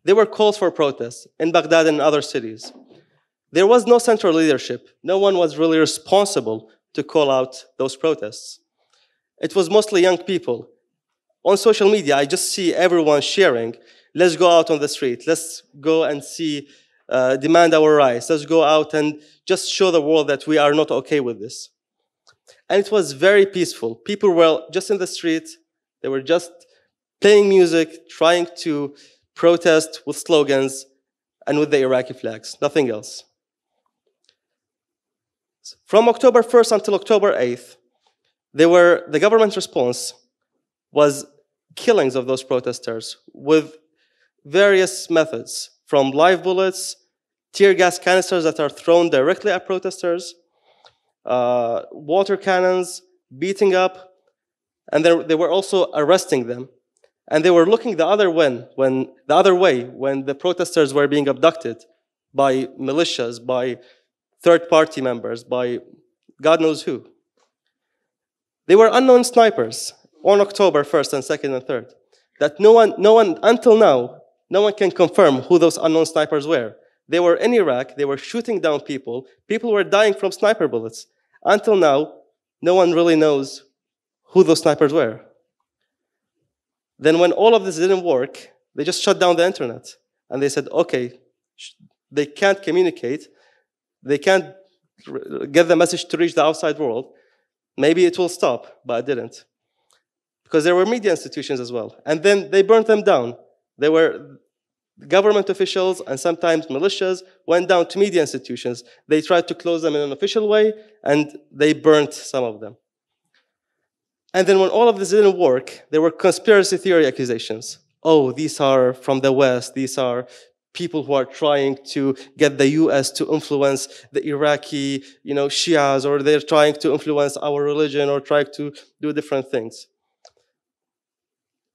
there were calls for protests in Baghdad and other cities. There was no central leadership. No one was really responsible to call out those protests. It was mostly young people. On social media, I just see everyone sharing, let's go out on the street, let's go and see demand our rights. Let's go out and just show the world that we are not okay with this. And it was very peaceful. People were just in the street. They were just playing music, trying to protest with slogans and with the Iraqi flags, nothing else. From October 1st until October 8th, the government response was killings of those protesters with various methods, from live bullets, tear gas canisters that are thrown directly at protesters, water cannons, beating up, and they were also arresting them. And they were looking the other way when the protesters were being abducted by militias, by third-party members, by God knows who. They were unknown snipers on October 1st and 2nd and 3rd. That no one until now, no one can confirm who those unknown snipers were. They were in Iraq, they were shooting down people. People were dying from sniper bullets. Until now, no one really knows who those snipers were. Then when all of this didn't work, they just shut down the internet. And they said, okay, they can't communicate. They can't get the message to reach the outside world. Maybe it will stop, but it didn't. Because there were media institutions as well. And then they burnt them down. There were government officials and sometimes militias went down to media institutions. They tried to close them in an official way, and they burnt some of them. And then when all of this didn't work, there were conspiracy theory accusations. Oh, these are from the West. These are people who are trying to get the US to influence the Iraqi, Shias, or they're trying to influence our religion or trying to do different things.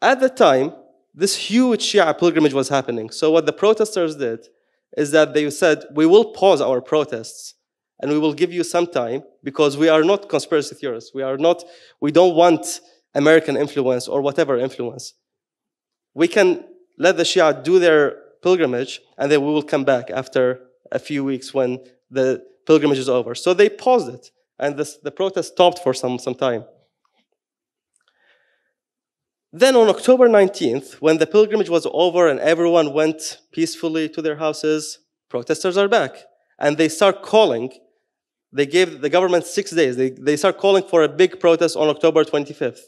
At the time, this huge Shia pilgrimage was happening. So what the protesters did is that they said, we will pause our protests and we will give you some time because we are not conspiracy theorists. We don't want American influence or whatever influence. We can let the Shia do their pilgrimage and then we will come back after a few weeks when the pilgrimage is over. So they paused it and the protest stopped for some time. Then on October 19th, when the pilgrimage was over and everyone went peacefully to their houses, protesters are back. And they start calling. They gave the government 6 days. They start calling for a big protest on October 25th.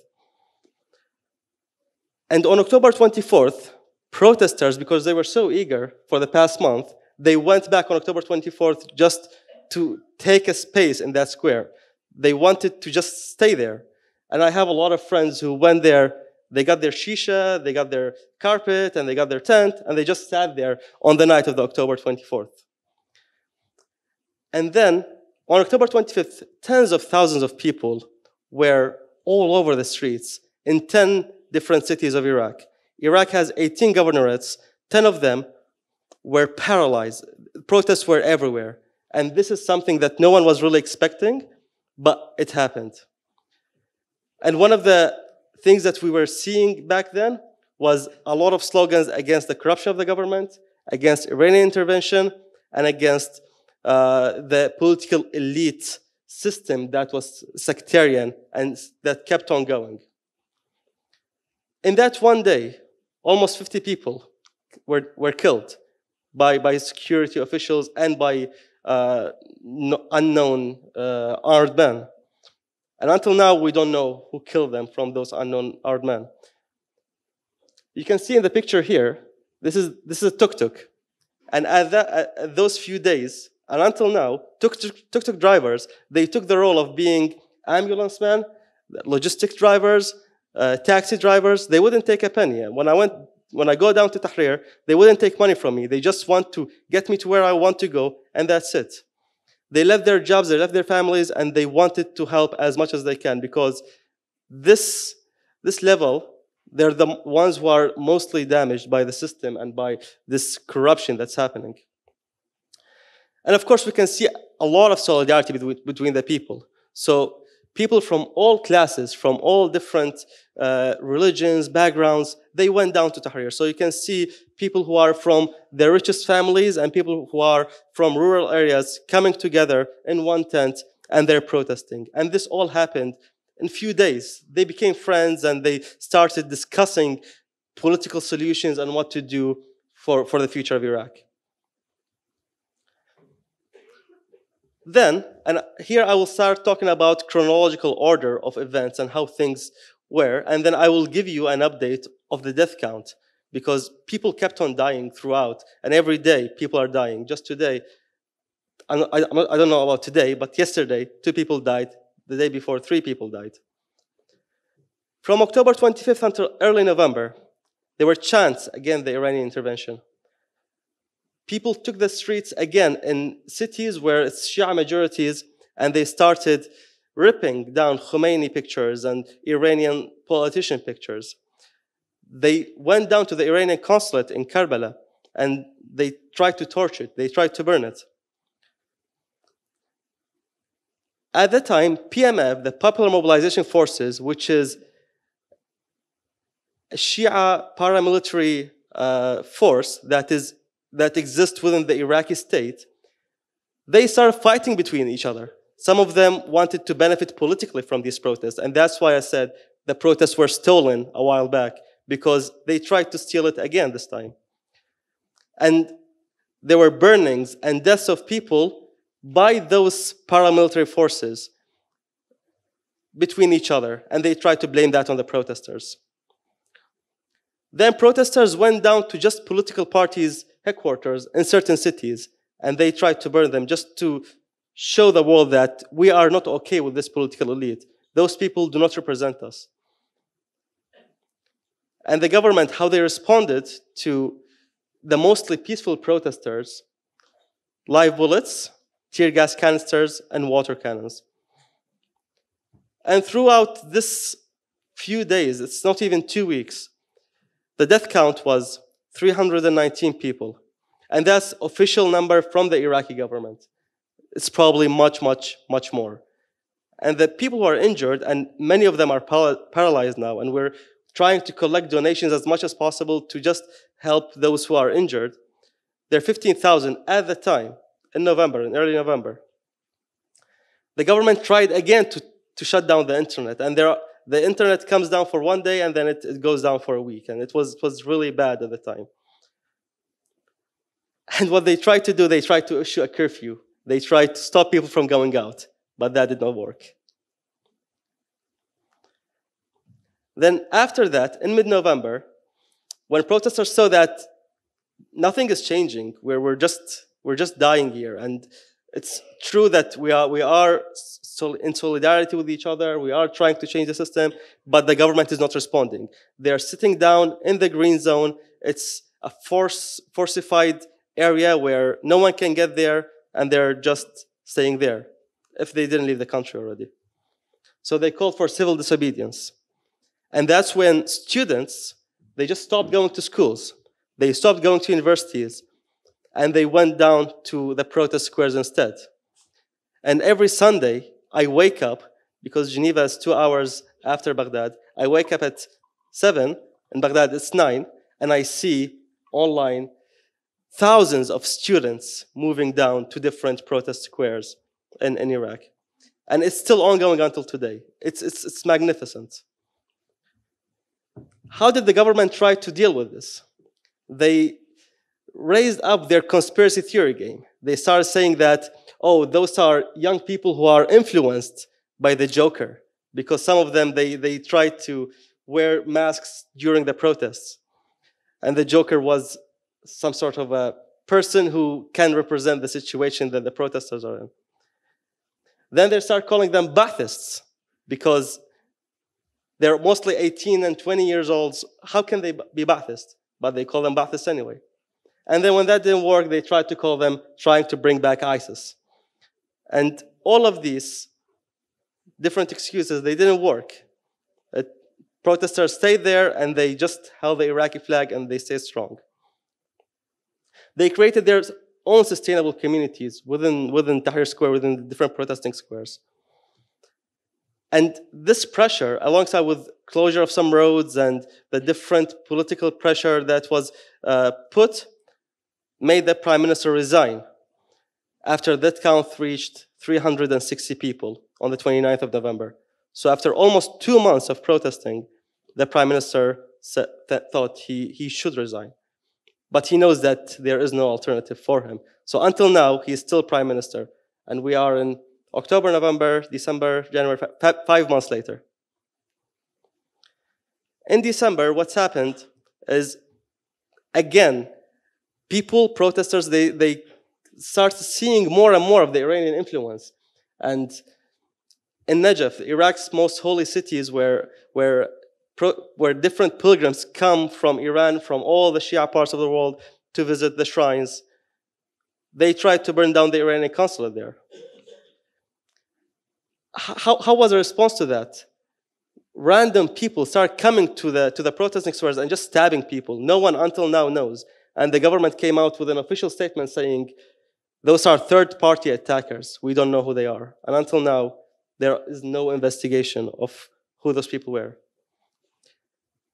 And on October 24th, protesters, because they were so eager for the past month, they went back on October 24th just to take a space in that square. They wanted to just stay there. And I have a lot of friends who went there. They got their shisha, they got their carpet, and they got their tent, and they just sat there on the night of the October 24th. And then, on October 25th, tens of thousands of people were all over the streets in 10 different cities of Iraq. Iraq has 18 governorates, 10 of them were paralyzed. Protests were everywhere. And this is something that no one was really expecting, but it happened. And one of the things that we were seeing back then was a lot of slogans against the corruption of the government, against Iranian intervention, and against the political elite system that was sectarian and that kept on going. In that one day, almost 50 people were killed by security officials and by unknown armed men. And until now, we don't know who killed them from those unknown armed men. You can see in the picture here, this is a tuk-tuk. And at those few days, and until now, tuk-tuk drivers, they took the role of being ambulance men, logistic drivers, taxi drivers. They wouldn't take a penny. When I go down to Tahrir, they wouldn't take money from me. They just want to get me to where I want to go, and that's it. They left their jobs, they left their families, and they wanted to help as much as they can because this level, they're the ones who are mostly damaged by the system and by this corruption that's happening. And of course, we can see a lot of solidarity between the people. So people from all classes, from all different religions, backgrounds, they went down to Tahrir. So you can see people who are from the richest families and people who are from rural areas coming together in one tent and they're protesting. And this all happened in a few days. They became friends and they started discussing political solutions and what to do for the future of Iraq. Then, and here I will start talking about chronological order of events and how things were, and then I will give you an update of the death count, because people kept on dying throughout, and every day people are dying. Just today, I don't know about today, but yesterday 2 people died. The day before 3 people died. From October 25th until early November, there were chants against the Iranian intervention. People took the streets again in cities where it's Shia majorities, and they started ripping down Khomeini pictures and Iranian politician pictures. They went down to the Iranian consulate in Karbala, and they tried to torch it. They tried to burn it. At the time, PMF, the Popular Mobilization Forces, which is a Shia paramilitary force that exists within the Iraqi state, they started fighting between each other. Some of them wanted to benefit politically from these protests, and that's why I said the protests were stolen a while back, because they tried to steal it again this time. And there were burnings and deaths of people by those paramilitary forces between each other, and they tried to blame that on the protesters. Then protesters went down to just political parties' headquarters in certain cities, and they tried to burn them just to show the world that we are not okay with this political elite. Those people do not represent us. And the government, how they responded to the mostly peaceful protesters: live bullets, tear gas canisters, and water cannons. And throughout this few days, it's not even 2 weeks, the death count was 319 people. And that's official number from the Iraqi government. It's probably much, much, much more. And the people who are injured, and many of them are paralyzed now, and we're trying to collect donations as much as possible to just help those who are injured. There are 15,000 at the time, in early November. The government tried again to shut down the internet, and the internet comes down for 1 day, and then it goes down for a week, and it was really bad at the time. And what they tried to do, they tried to issue a curfew. They tried to stop people from going out, but that did not work. Then after that, in mid-November, when protesters saw that nothing is changing, we're just dying here, and it's true that we are in solidarity with each other, we are trying to change the system, but the government is not responding. They are sitting down in the green zone. It's a forcified area where no one can get there, and they're just staying there if they didn't leave the country already. So they called for civil disobedience. And that's when students, they just stopped going to schools. They stopped going to universities, and they went down to the protest squares instead. And every Sunday, I wake up, because Geneva is 2 hours after Baghdad, I wake up at 7, in Baghdad it's 9, and I see online thousands of students moving down to different protest squares in Iraq. And it's still ongoing until today. It's magnificent. How did the government try to deal with this? They raised up their conspiracy theory game. They started saying that, oh, those are young people who are influenced by the Joker, because some of them, they tried to wear masks during the protests. And the Joker was some sort of a person who can represent the situation that the protesters are in. Then they start calling them Baathists, because they're mostly 18 and 20 years old. How can they be Ba'athist? But they call them Ba'athists anyway. And then when that didn't work, they tried to call them trying to bring back ISIS. And all of these different excuses, they didn't work. Protesters stayed there, and they just held the Iraqi flag, and they stayed strong. They created their own sustainable communities within Tahrir Square, within the different protesting squares. And this pressure, alongside with closure of some roads and the different political pressure that was put, made the prime minister resign after that count reached 360 people on the 29th of November. So after almost 2 months of protesting, the prime minister thought he should resign. But he knows that there is no alternative for him. So until now, he is still prime minister. And we are in October, November, December, January, 5 months later. In December, what's happened is, again, protesters, they start seeing more and more of the Iranian influence. And in Najaf, Iraq's most holy cities, where different pilgrims come from Iran, from all the Shia parts of the world to visit the shrines, they tried to burn down the Iranian consulate there. How was the response to that? Random people start coming to the protesting squares and just stabbing people. No one until now knows. And the government came out with an official statement saying, those are third-party attackers. We don't know who they are. And until now, there is no investigation of who those people were.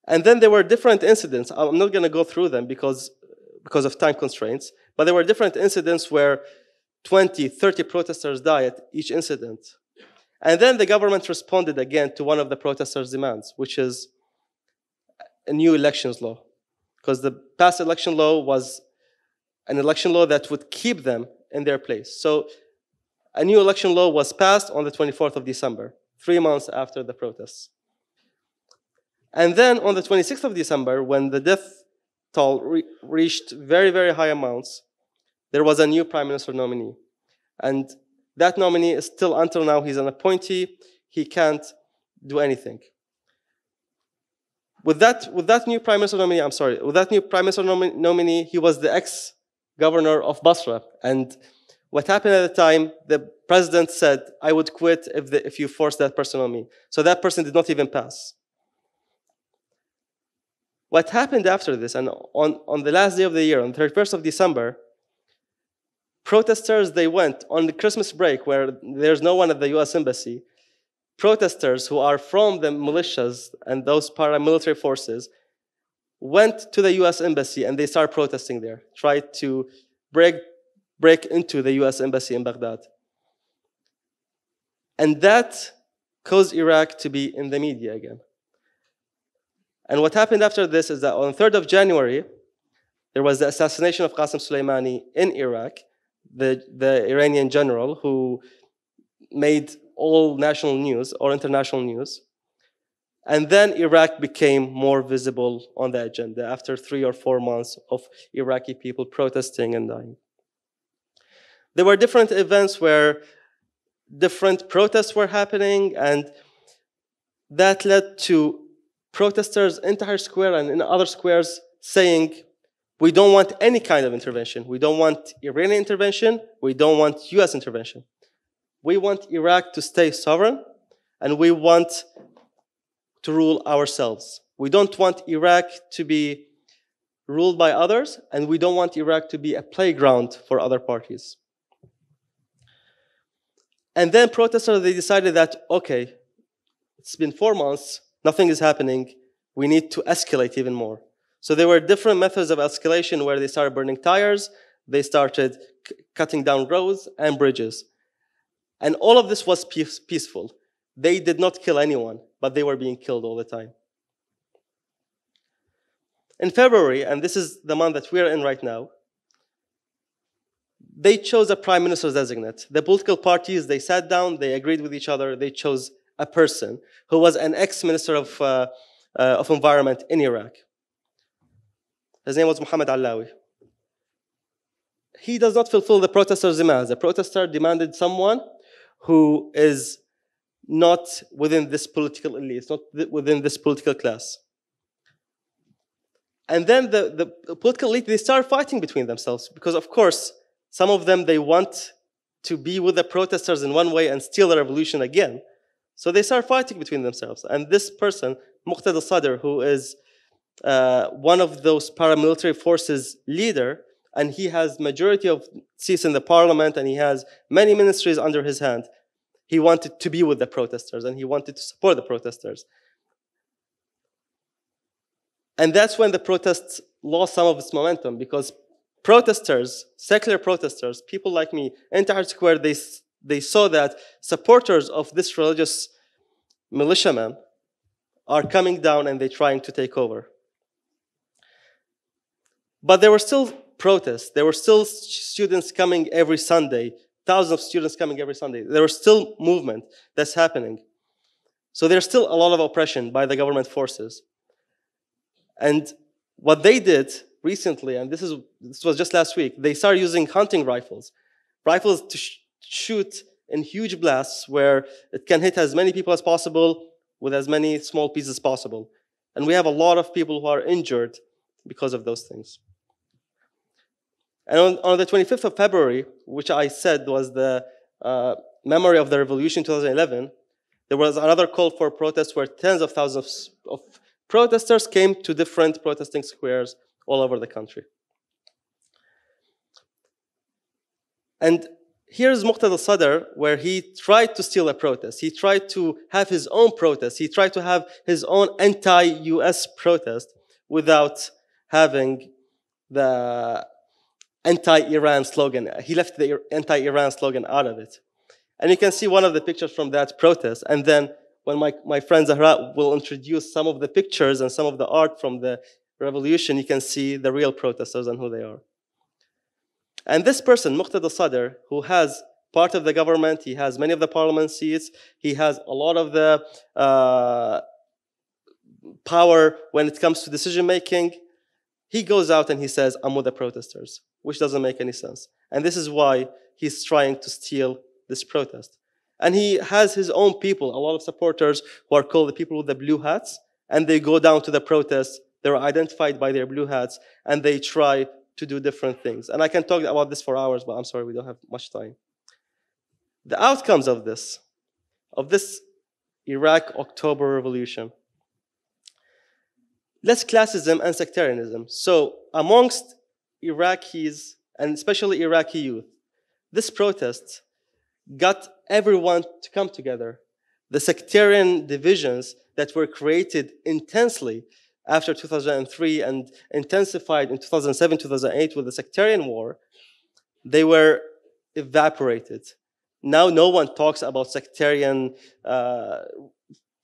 And then there were different incidents. I'm not going to go through them because of time constraints, but there were different incidents where 20, 30 protesters died at each incident. And then the government responded again to one of the protesters' demands, which is a new elections law. Because the past election law was an election law that would keep them in their place. So a new election law was passed on the 24th of December, 3 months after the protests. And then on the 26th of December, when the death toll reached very, very high amounts, there was a new prime minister nominee. And that nominee is still, until now, he's an appointee. He can't do anything. With that new prime minister nominee, he was the ex-governor of Basra. And what happened at the time, the president said, I would quit if you force that person on me. So that person did not even pass. What happened after this, and on the last day of the year, on the 31st of December, protesters, they went on the Christmas break where there's no one at the US Embassy. Protesters who are from the militias and those paramilitary forces went to the US Embassy and they started protesting there, tried to break into the US Embassy in Baghdad. And that caused Iraq to be in the media again. And what happened after this is that on the 3rd of January, there was the assassination of Qasem Soleimani in Iraq, the Iranian general who made all national news or international news. And then Iraq became more visible on the agenda after 3 or 4 months of Iraqi people protesting and dying. There were different events where different protests were happening, and that led to protesters in Tahrir Square and in other squares saying, we don't want any kind of intervention. We don't want Iranian intervention. We don't want US intervention. We want Iraq to stay sovereign, and we want to rule ourselves. We don't want Iraq to be ruled by others, and we don't want Iraq to be a playground for other parties. And then protesters, they decided that, okay, it's been 4 months, nothing is happening, we need to escalate even more. So there were different methods of escalation where they started burning tires, they started cutting down roads and bridges. And all of this was peaceful. They did not kill anyone, but they were being killed all the time. In February, and this is the month that we are in right now, they chose a prime minister's designate. The political parties, they sat down, they agreed with each other, they chose a person who was an ex-minister of environment in Iraq. His name was Mohammed Allawi. He does not fulfill the protesters' demands. The protester demanded someone who is not within this political elite, not within this political class. And then the political elite, they start fighting between themselves because, of course, some of them, they want to be with the protesters in one way and steal the revolution again. So they start fighting between themselves. And this person, Muqtada Sadr, who is one of those paramilitary forces leader, and he has majority of seats in the parliament, and he has many ministries under his hand. He wanted to be with the protesters, and he wanted to support the protesters. And that's when the protests lost some of its momentum, because protesters, secular protesters, people like me, in Tahrir Square, they saw that supporters of this religious militiamen are coming down and they're trying to take over. But there were still protests. There were still students coming every Sunday thousands of students coming every Sunday. There was still movement that's happening. So there's still a lot of oppression by the government forces. And what they did recently, and this was just last week, they started using hunting rifles. Rifles to shoot in huge blasts where it can hit as many people as possible with as many small pieces as possible. And we have a lot of people who are injured because of those things. And on the 25th of February, which I said was the memory of the revolution 2011, there was another call for protest where tens of thousands of protesters came to different protesting squares all over the country. And here's Muqtada al-Sadr, where he tried to steal a protest. He tried to have his own protest. He tried to have his own anti-US protest without having the anti-Iran slogan. He left the anti-Iran slogan out of it. And you can see one of the pictures from that protest. And then when my friend Zahraa will introduce some of the pictures and some of the art from the revolution, you can see the real protesters and who they are. And this person, Muqtada al-Sadr, who has part of the government, he has many of the parliament seats, he has a lot of the power when it comes to decision making, he goes out and he says, I'm with the protesters, which doesn't make any sense. And this is why he's trying to steal this protest. And he has his own people, a lot of supporters who are called the people with the blue hats, and they go down to the protests, they're identified by their blue hats, and they try to do different things. And I can talk about this for hours, but I'm sorry, we don't have much time. The outcomes of this Iraq October Revolution. Less classism and sectarianism. So amongst Iraqis, and especially Iraqi youth, this protest got everyone to come together. The sectarian divisions that were created intensely after 2003 and intensified in 2007, 2008 with the sectarian war, they were evaporated. Now no one talks about sectarian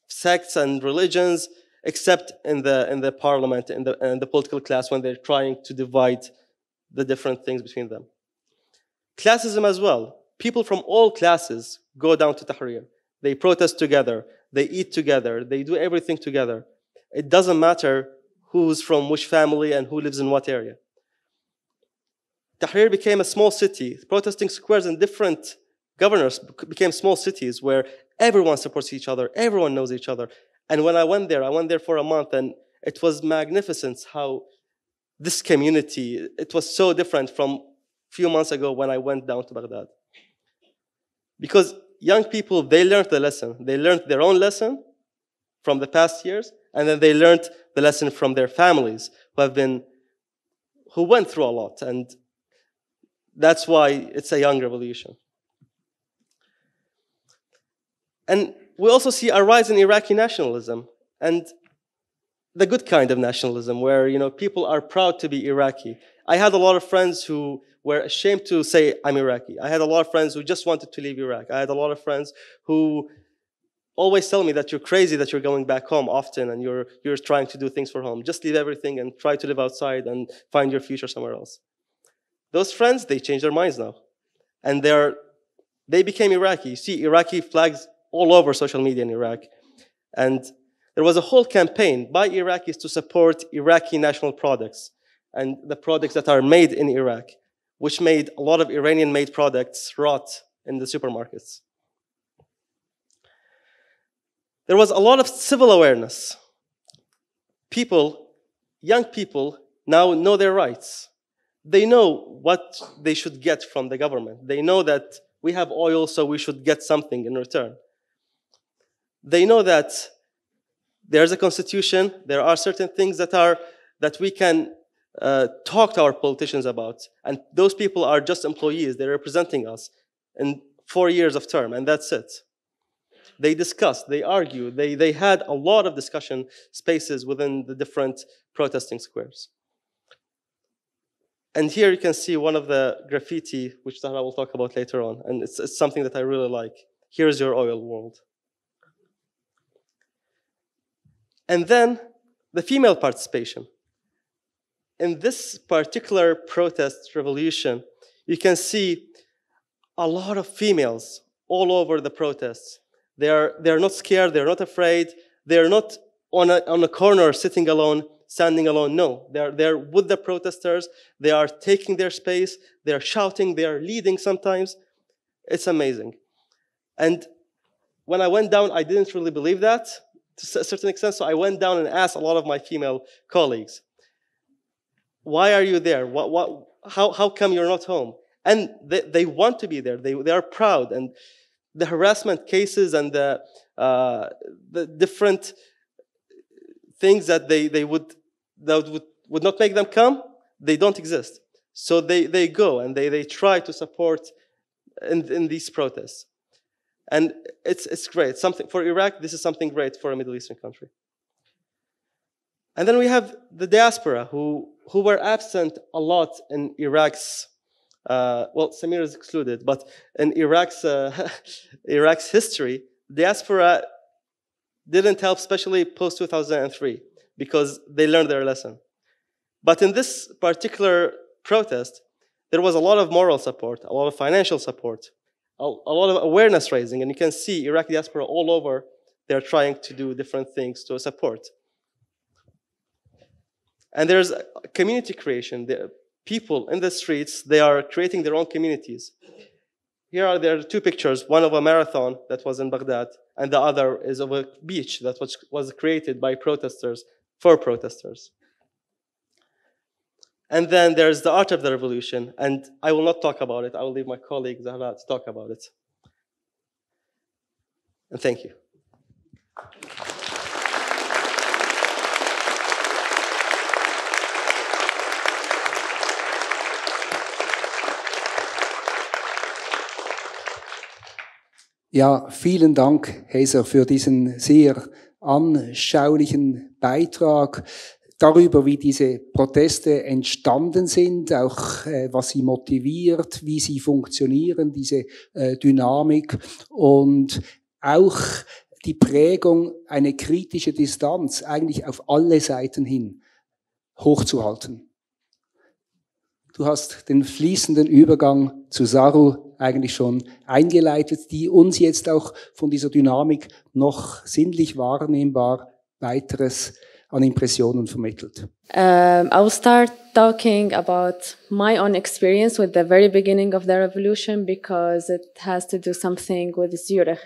sects and religions except in the parliament and the political class when they're trying to divide the different things between them. Classism as well. People from all classes go down to Tahrir. They protest together. They eat together. They do everything together. It doesn't matter who's from which family and who lives in what area. Tahrir became a small city. Protesting squares in different governors became small cities where everyone supports each other. Everyone knows each other. And when I went there for a month, and it was magnificent how this community, it was so different from a few months ago when I went down to Baghdad. Because young people, they learned the lesson. They learned their own lesson from the past years, and then they learned the lesson from their families who went through a lot. And that's why it's a young revolution. And we also see a rise in Iraqi nationalism, and the good kind of nationalism where people are proud to be Iraqi. I had a lot of friends who were ashamed to say, I'm Iraqi. I had a lot of friends who just wanted to leave Iraq. I had a lot of friends who always tell me that you're crazy that you're going back home often and you're trying to do things for home. Just leave everything and try to live outside and find your future somewhere else. Those friends, they changed their minds now. And they became Iraqi. You see Iraqi flags all over social media in Iraq. And there was a whole campaign by Iraqis to support Iraqi national products and the products that are made in Iraq, which made a lot of Iranian-made products rot in the supermarkets. There was a lot of civil awareness. Young people now know their rights. They know what they should get from the government. They know that we have oil, so we should get something in return. They know that there's a constitution, there are certain things that we can talk to our politicians about. And those people are just employees. They're representing us in 4 years of term, and that's it. They discuss, they argue, they had a lot of discussion spaces within the different protesting squares. And here you can see one of the graffiti, which Zahraa will talk about later on, and it's something that I really like. Here's your oil world. And then the female participation. In this particular protest revolution, you can see a lot of females all over the protests. They're not scared, they're not afraid, they're not on a corner sitting alone, standing alone. No, they're with the protesters, they are taking their space, they're shouting, they are leading sometimes. It's amazing. And when I went down, I didn't really believe that to a certain extent, so I went down and asked a lot of my female colleagues, why are you there? How come you're not home? And they want to be there, they are proud, and the harassment cases and the different things that would not make them come, they don't exist. So they go and they try to support in these protests. And it's great. Something for Iraq, this is something great for a Middle Eastern country. And then we have the diaspora who were absent a lot in Iraq's, well, Samir is excluded, but in Iraq's history, diaspora didn't help, especially post-2003, because they learned their lesson. But in this particular protest, there was a lot of moral support, a lot of financial support, a lot of awareness raising, and you can see Iraqi diaspora all over, they're trying to do different things to support. And there's community creation. The people in the streets, they are creating their own communities. There are two pictures, one of a marathon that was in Baghdad, and the other is of a beach that was created by protesters, for protesters. And then there's the art of the revolution, and I will not talk about it. I will leave my colleague Zahraa to talk about it. And thank you. Ja, vielen Dank, Hayder, für diesen sehr anschaulichen Beitrag darüber, wie diese Proteste entstanden sind, auch was sie motiviert, wie sie funktionieren, diese Dynamik und auch die Prägung, eine kritische Distanz eigentlich auf alle Seiten hin hochzuhalten. Du hast den fließenden Übergang zu Zahraa eigentlich schon eingeleitet, die uns jetzt auch von dieser Dynamik noch sinnlich wahrnehmbar weiteres an Impressionen vermittelt. I will start talking about my own experience with the very beginning of the revolution because it has to do something with Zurich.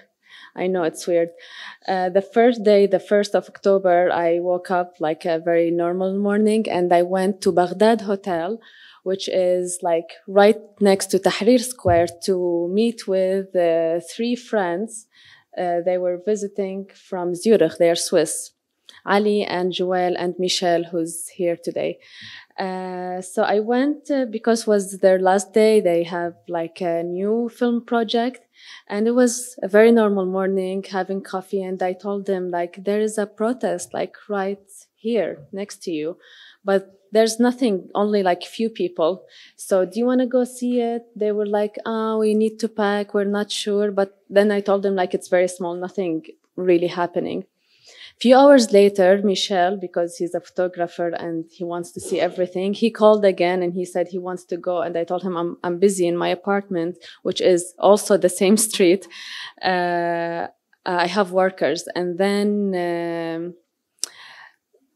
I know it's weird. The first day, the 1st of October, I woke up like a very normal morning and I went to Baghdad Hotel, which is like right next to Tahrir Square, to meet with 3 friends. They were visiting from Zurich. They are Swiss. Ali and Joel and Michel, who's here today. So I went because it was their last day. They have like a new film project. And it was a very normal morning, having coffee. And I told them, like, there is a protest, like, right here next to you. But there's nothing, only like few people. So do you want to go see it? They were like, oh, we need to pack. We're not sure. But then I told them, like, it's very small, nothing really happening. Few hours later, Michel, because he's a photographer and he wants to see everything, he called again and he said he wants to go. And I told him I'm busy in my apartment, which is also the same street. I have workers. And then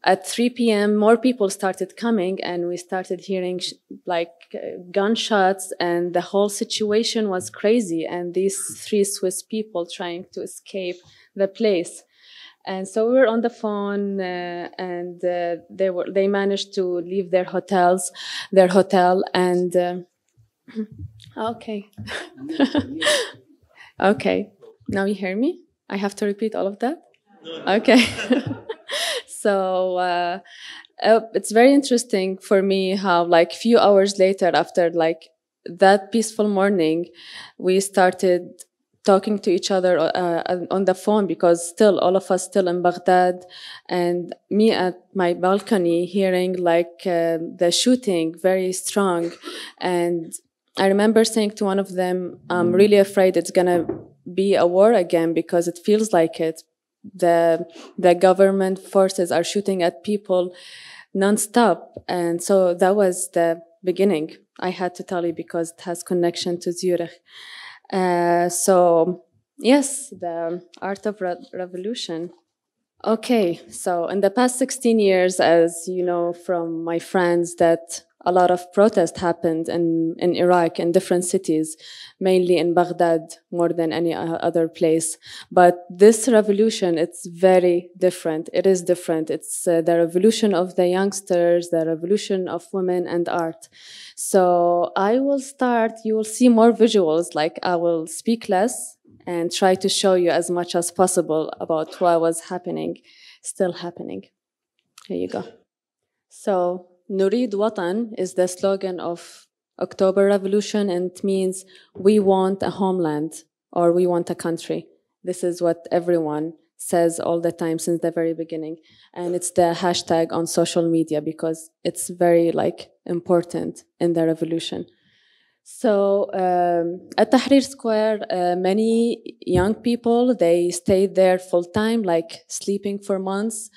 at 3 p.m., more people started coming and we started hearing gunshots, and the whole situation was crazy. And these 3 Swiss people trying to escape the place. And so we were on the phone, and they managed to leave their hotel, and okay, okay. Now you hear me? I have to repeat all of that? Okay. So it's very interesting for me how, like, few hours later, after like that peaceful morning, we started talking to each other on the phone, because still all of us still in Baghdad, and me at my balcony hearing like the shooting very strong. And I remember saying to one of them, I'm really afraid it's gonna be a war again, because it feels like it. The government forces are shooting at people nonstop. And so that was the beginning. I had to tell you because it has connection to Zurich. So yes, the art of revolution. Okay, so in the past 16 years, as you know from my friends, that a lot of protest happened in Iraq in different cities, mainly in Baghdad more than any other place. But this revolution, it's very different. It is different. It's the revolution of the youngsters, the revolution of women and art. So I will start, you will see more visuals, like I will speak less and try to show you as much as possible about what was happening, still happening. Here you go. So, Nurid Watan is the slogan of October Revolution, and it means we want a homeland or we want a country. This is what everyone says all the time since the very beginning. And it's the hashtag on social media because it's very important in the revolution. So at Tahrir Square, many young people, they stayed there full time, sleeping for months,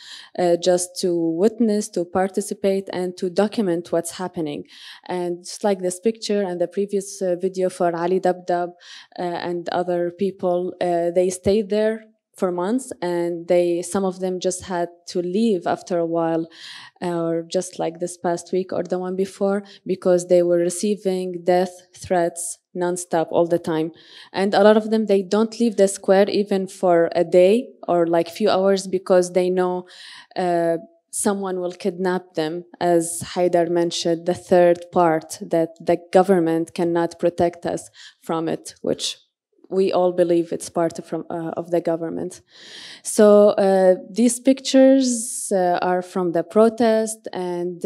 just to witness, to participate, and to document what's happening. And just like this picture and the previous video for Ali Dabdab and other people, they stayed there for months, and some of them just had to leave after a while, or just like this past week or the one before, because they were receiving death threats nonstop all the time. And a lot of them, they don't leave the square even for a day or few hours, because they know someone will kidnap them, as Hayder mentioned, the third part, that the government cannot protect us from it, which we all believe it's part of the government. So these pictures are from the protest, and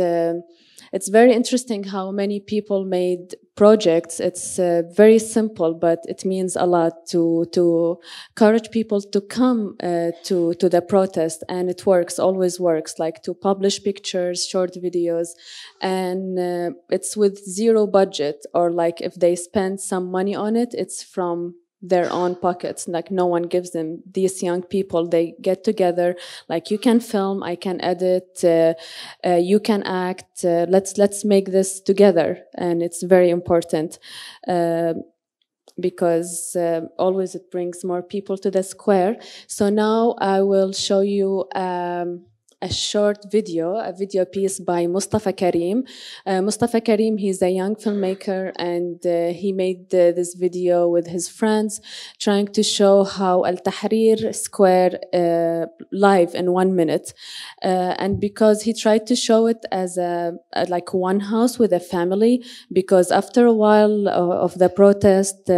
it's very interesting how many people made projects. It's very simple, but it means a lot to encourage people to come to the protest, and it works, always works, to publish pictures, short videos, and it's with zero budget, or if they spend some money on it, it's from their own pockets. No one gives them. These young people, they get together, you can film, I can edit, you can act, let's make this together. And it's very important because always it brings more people to the square. So now I will show you a short video, a video piece by Mustafa Karim. Mustafa Karim, he's a young filmmaker, and he made this video with his friends, trying to show how Al-Tahrir Square live in 1 minute. And because he tried to show it as one house with a family, because after a while of the protest,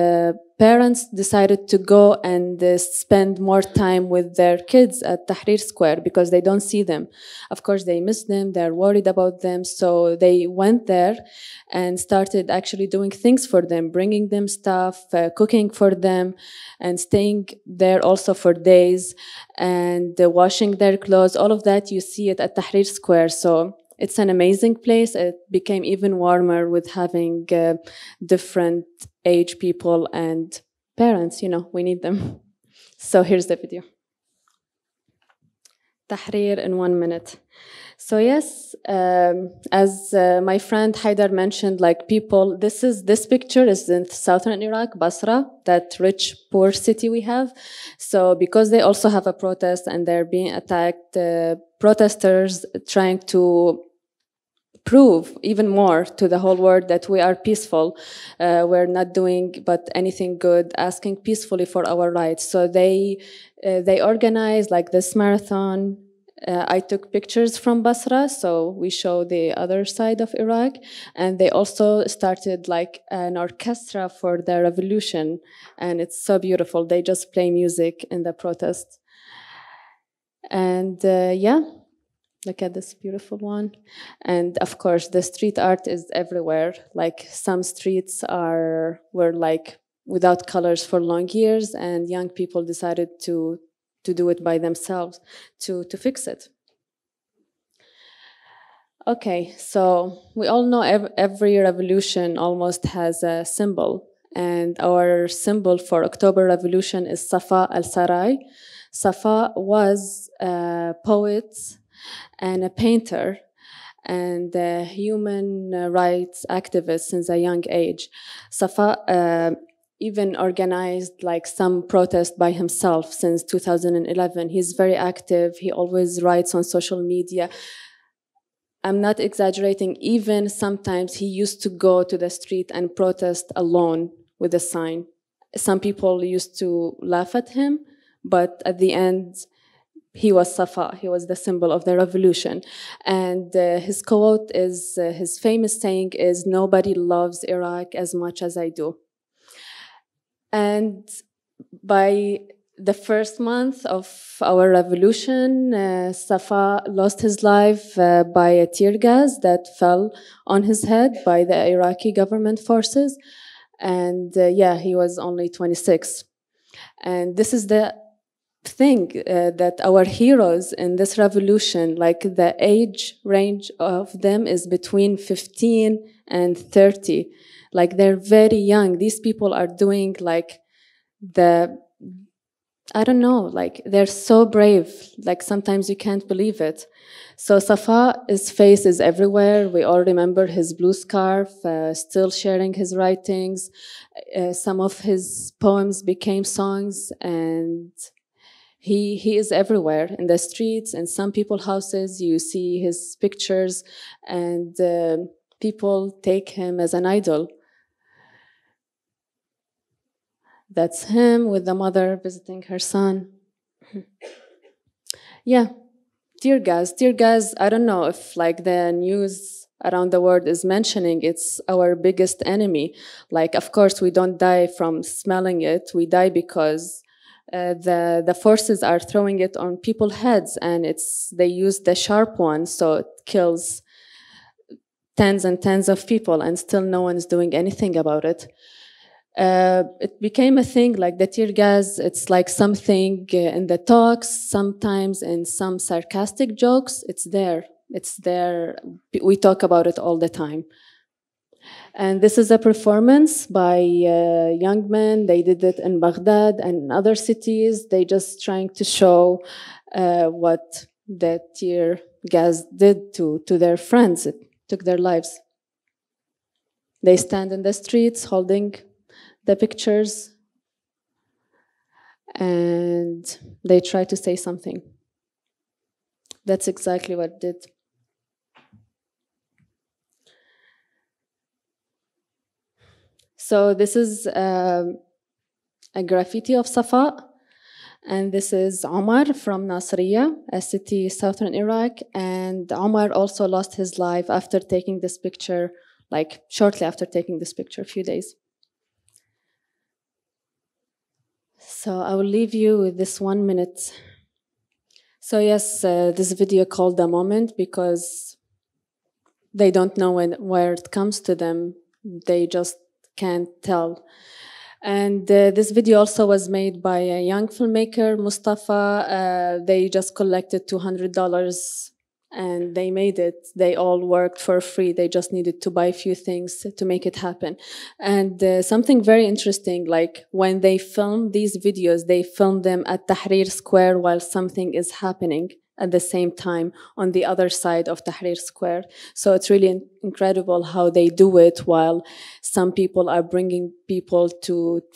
parents decided to go and spend more time with their kids at Tahrir Square because they don't see them. Of course, they miss them, they're worried about them, so they went there and started actually doing things for them, bringing them stuff, cooking for them, and staying there also for days, and washing their clothes. All of that, you see it at Tahrir Square. So it's an amazing place. It became even warmer with having different age people and parents, we need them. So here's the video. Tahrir in 1 minute. So yes, as my friend Hayder mentioned, people, this picture is in southern Iraq, Basra, that rich, poor city we have. So because they also have a protest and they're being attacked, protesters trying to prove even more to the whole world that we are peaceful. We're not doing but anything good, asking peacefully for our rights. So they organized this marathon. I took pictures from Basra, so we show the other side of Iraq. And they also started an orchestra for the revolution. And it's so beautiful. They just play music in the protest. And yeah. Look at this beautiful one. And of course, the street art is everywhere. Some streets were without colors for long years, and young people decided to do it by themselves to fix it. Okay, so we all know every revolution almost has a symbol. And our symbol for October Revolution is Safa al-Sarai. Safa was a poet and a painter and a human rights activist since a young age. Safa even organized like some protest by himself since 2011. He's very active. He always writes on social media. I'm not exaggerating. Even sometimes he used to go to the street and protest alone with a sign. Some people used to laugh at him, but at the end, he was Safa. He was the symbol of the revolution. And his quote is, his famous saying is, "Nobody loves Iraq as much as I do." And by the first month of our revolution, Safa lost his life by a tear gas that fell on his head by the Iraqi government forces. And yeah, he was only 26. And this is the thing that our heroes in this revolution, like the age range of them is between 15 and 30. Like they're very young. These people are doing like I don't know, like they're so brave. Like sometimes you can't believe it. So Safa's face is everywhere. We all remember his blue scarf, still sharing his writings. Some of his poems became songs, and he is everywhere in the streets. In some people's houses, you see his pictures, and people take him as an idol. That's him with the mother visiting her son. Yeah, tear gas. Tear gas, I don't know if like the news around the world is mentioning it's our biggest enemy. Like, of course, we don't die from smelling it. We die because the forces are throwing it on people's heads, and they use the sharp one, so it kills tens and tens of people, and still no one's doing anything about it. It became a thing, like the tear gas, it's like something in the talks, sometimes in some sarcastic jokes. It's there. We talk about it all the time. And this is a performance by young men. They did it in Baghdad and in other cities. They just trying to show what the tear gas did to their friends. It took their lives. They stand in the streets holding the pictures, and they try to say something. That's exactly what it did. So this is a graffiti of Safa, and this is Omar from Nasiriyah, a city southern Iraq, and Omar also lost his life after taking this picture, like shortly after taking this picture, a few days. So I will leave you with this 1 minute. So yes, this video called The Moment, because they don't know where it comes to them. They just can't tell. And this video also was made by a young filmmaker, Mustafa. They just collected $200 and they made it. They all worked for free. They just needed to buy a few things to make it happen. And something very interesting, like when they film these videos, they film them at Tahrir Square while something is happening at the same time on the other side of Tahrir Square. So it's really incredible how they do it while some people are bringing people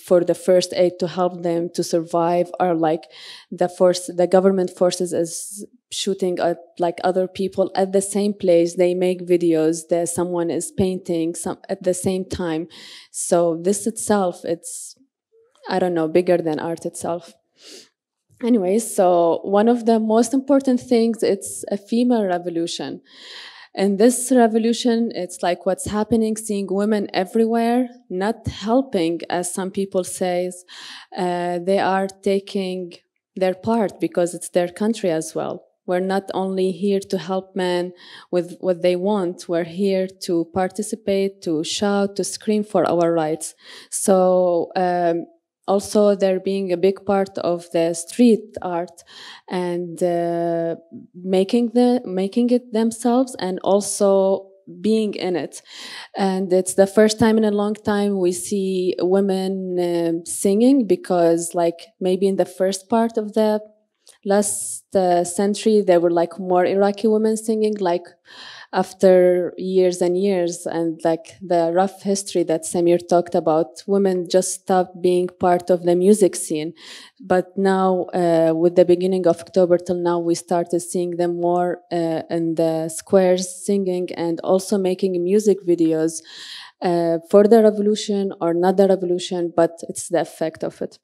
for the first aid to help them to survive, or like the government forces is shooting at like other people at the same place. They make videos that someone is painting at the same time. So this itself, it's, I don't know, bigger than art itself. Anyway, so one of the most important things, it's a female revolution. And this revolution, it's like what's happening, seeing women everywhere, not helping, as some people say. They are taking their part because it's their country as well. We're not only here to help men with what they want, we're here to participate, to shout, to scream for our rights. So also they're being a big part of the street art and making it themselves and also being in it. And it's the first time in a long time we see women singing, because like maybe in the first part of the last century, there were like more Iraqi women singing, like after years and years, and like the rough history that Samir talked about, women just stopped being part of the music scene. But now, with the beginning of October till now, we started seeing them more in the squares singing and also making music videos for the revolution or not the revolution, but it's the effect of it.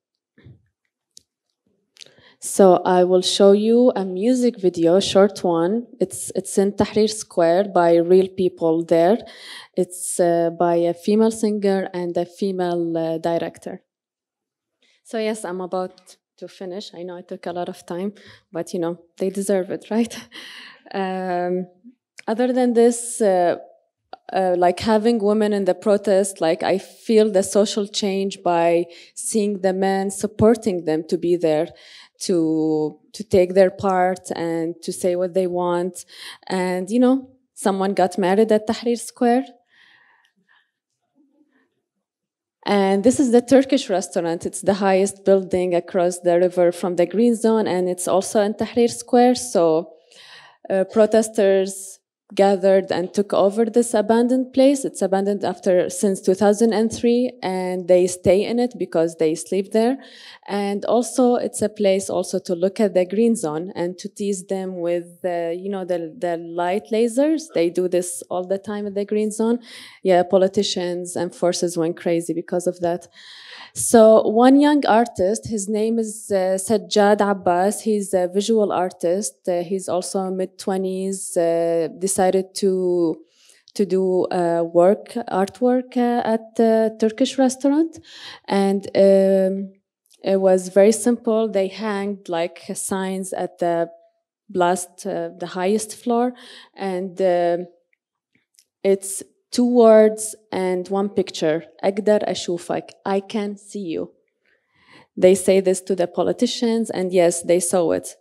So I will show you a music video, short one. It's in Tahrir Square by real people there. It's by a female singer and a female director. So yes, I'm about to finish. I know I took a lot of time, but you know, they deserve it, right? Other than this, like having women in the protest, like I feel the social change by seeing the men supporting them to be there, to take their part and to say what they want. And, you know, someone got married at Tahrir Square. And this is the Turkish restaurant. It's the highest building across the river from the Green Zone, and it's also in Tahrir Square. So protesters gathered and took over this abandoned place. It's abandoned since 2003, and they stay in it because they sleep there. And also, it's a place also to look at the Green Zone and to tease them with, you know, the light lasers. They do this all the time at the Green Zone. Yeah, politicians and forces went crazy because of that. So one young artist, his name is Sajjad Abbas. He's a visual artist. He's also mid-20s, decided to do artwork at the Turkish restaurant. And it was very simple. They hanged like signs at the the highest floor. And it's 2 words and 1 picture. أقدر أشوفك. I can see you. They say this to the politicians, and yes, they saw it.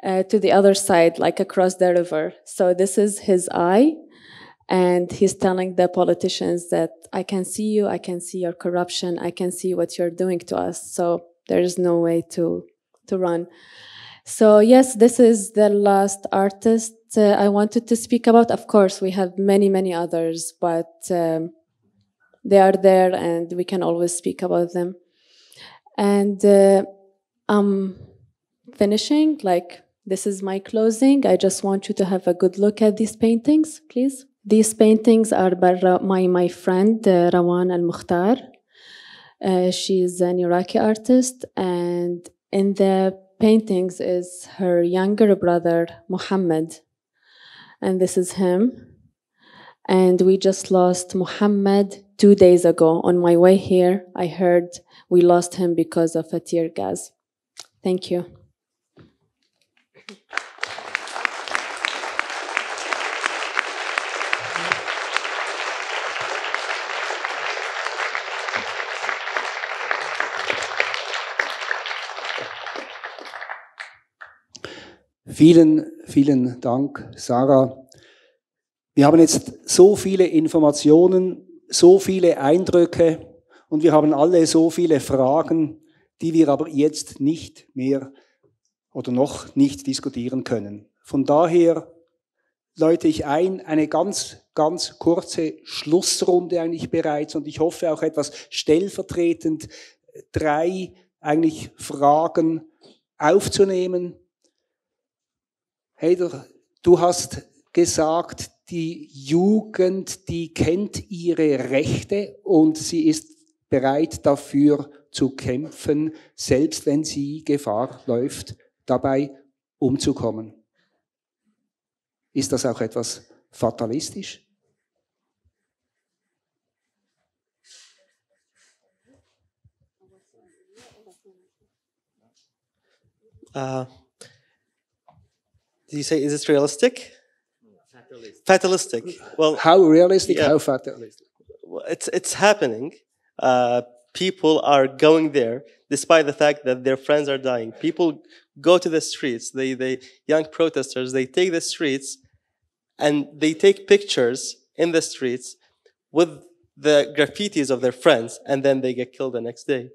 To the other side, like across the river. So this is his eye, and he's telling the politicians that I can see you, I can see your corruption, I can see what you're doing to us. So there is no way to run. So yes, this is the last artist I wanted to speak about. Of course, we have many, many others, but they are there and we can always speak about them. And I'm finishing, like this is my closing. I just want you to have a good look at these paintings, please. These paintings are by my friend, Rawan Al-Mukhtar. She's an Iraqi artist, and in the paintings is her younger brother, Muhammad. And this is him. And we just lost Muhammad 2 days ago. On my way here, I heard we lost him because of a tear gas. Thank you. Vielen, vielen Dank, Zahraa. Wir haben jetzt so viele Informationen, so viele Eindrücke und wir haben alle so viele Fragen, die wir aber jetzt nicht mehr oder noch nicht diskutieren können. Von daher läute ich ein, eine ganz, ganz kurze Schlussrunde eigentlich bereits, und ich hoffe auch etwas stellvertretend 3 eigentlich Fragen aufzunehmen. Hayder, du hast gesagt, die Jugend, die kennt ihre Rechte und sie ist bereit dafür zu kämpfen, selbst wenn sie Gefahr läuft, dabei umzukommen. Ist das auch etwas fatalistisch? Did you say, is it realistic? Fatalistic. Well, how realistic, yeah. How fatalistic? Well, it's happening. People are going there despite the fact that their friends are dying. People go to the streets. They young protesters, they take the streets and they take pictures in the streets with the graffitis of their friends, and then they get killed the next day.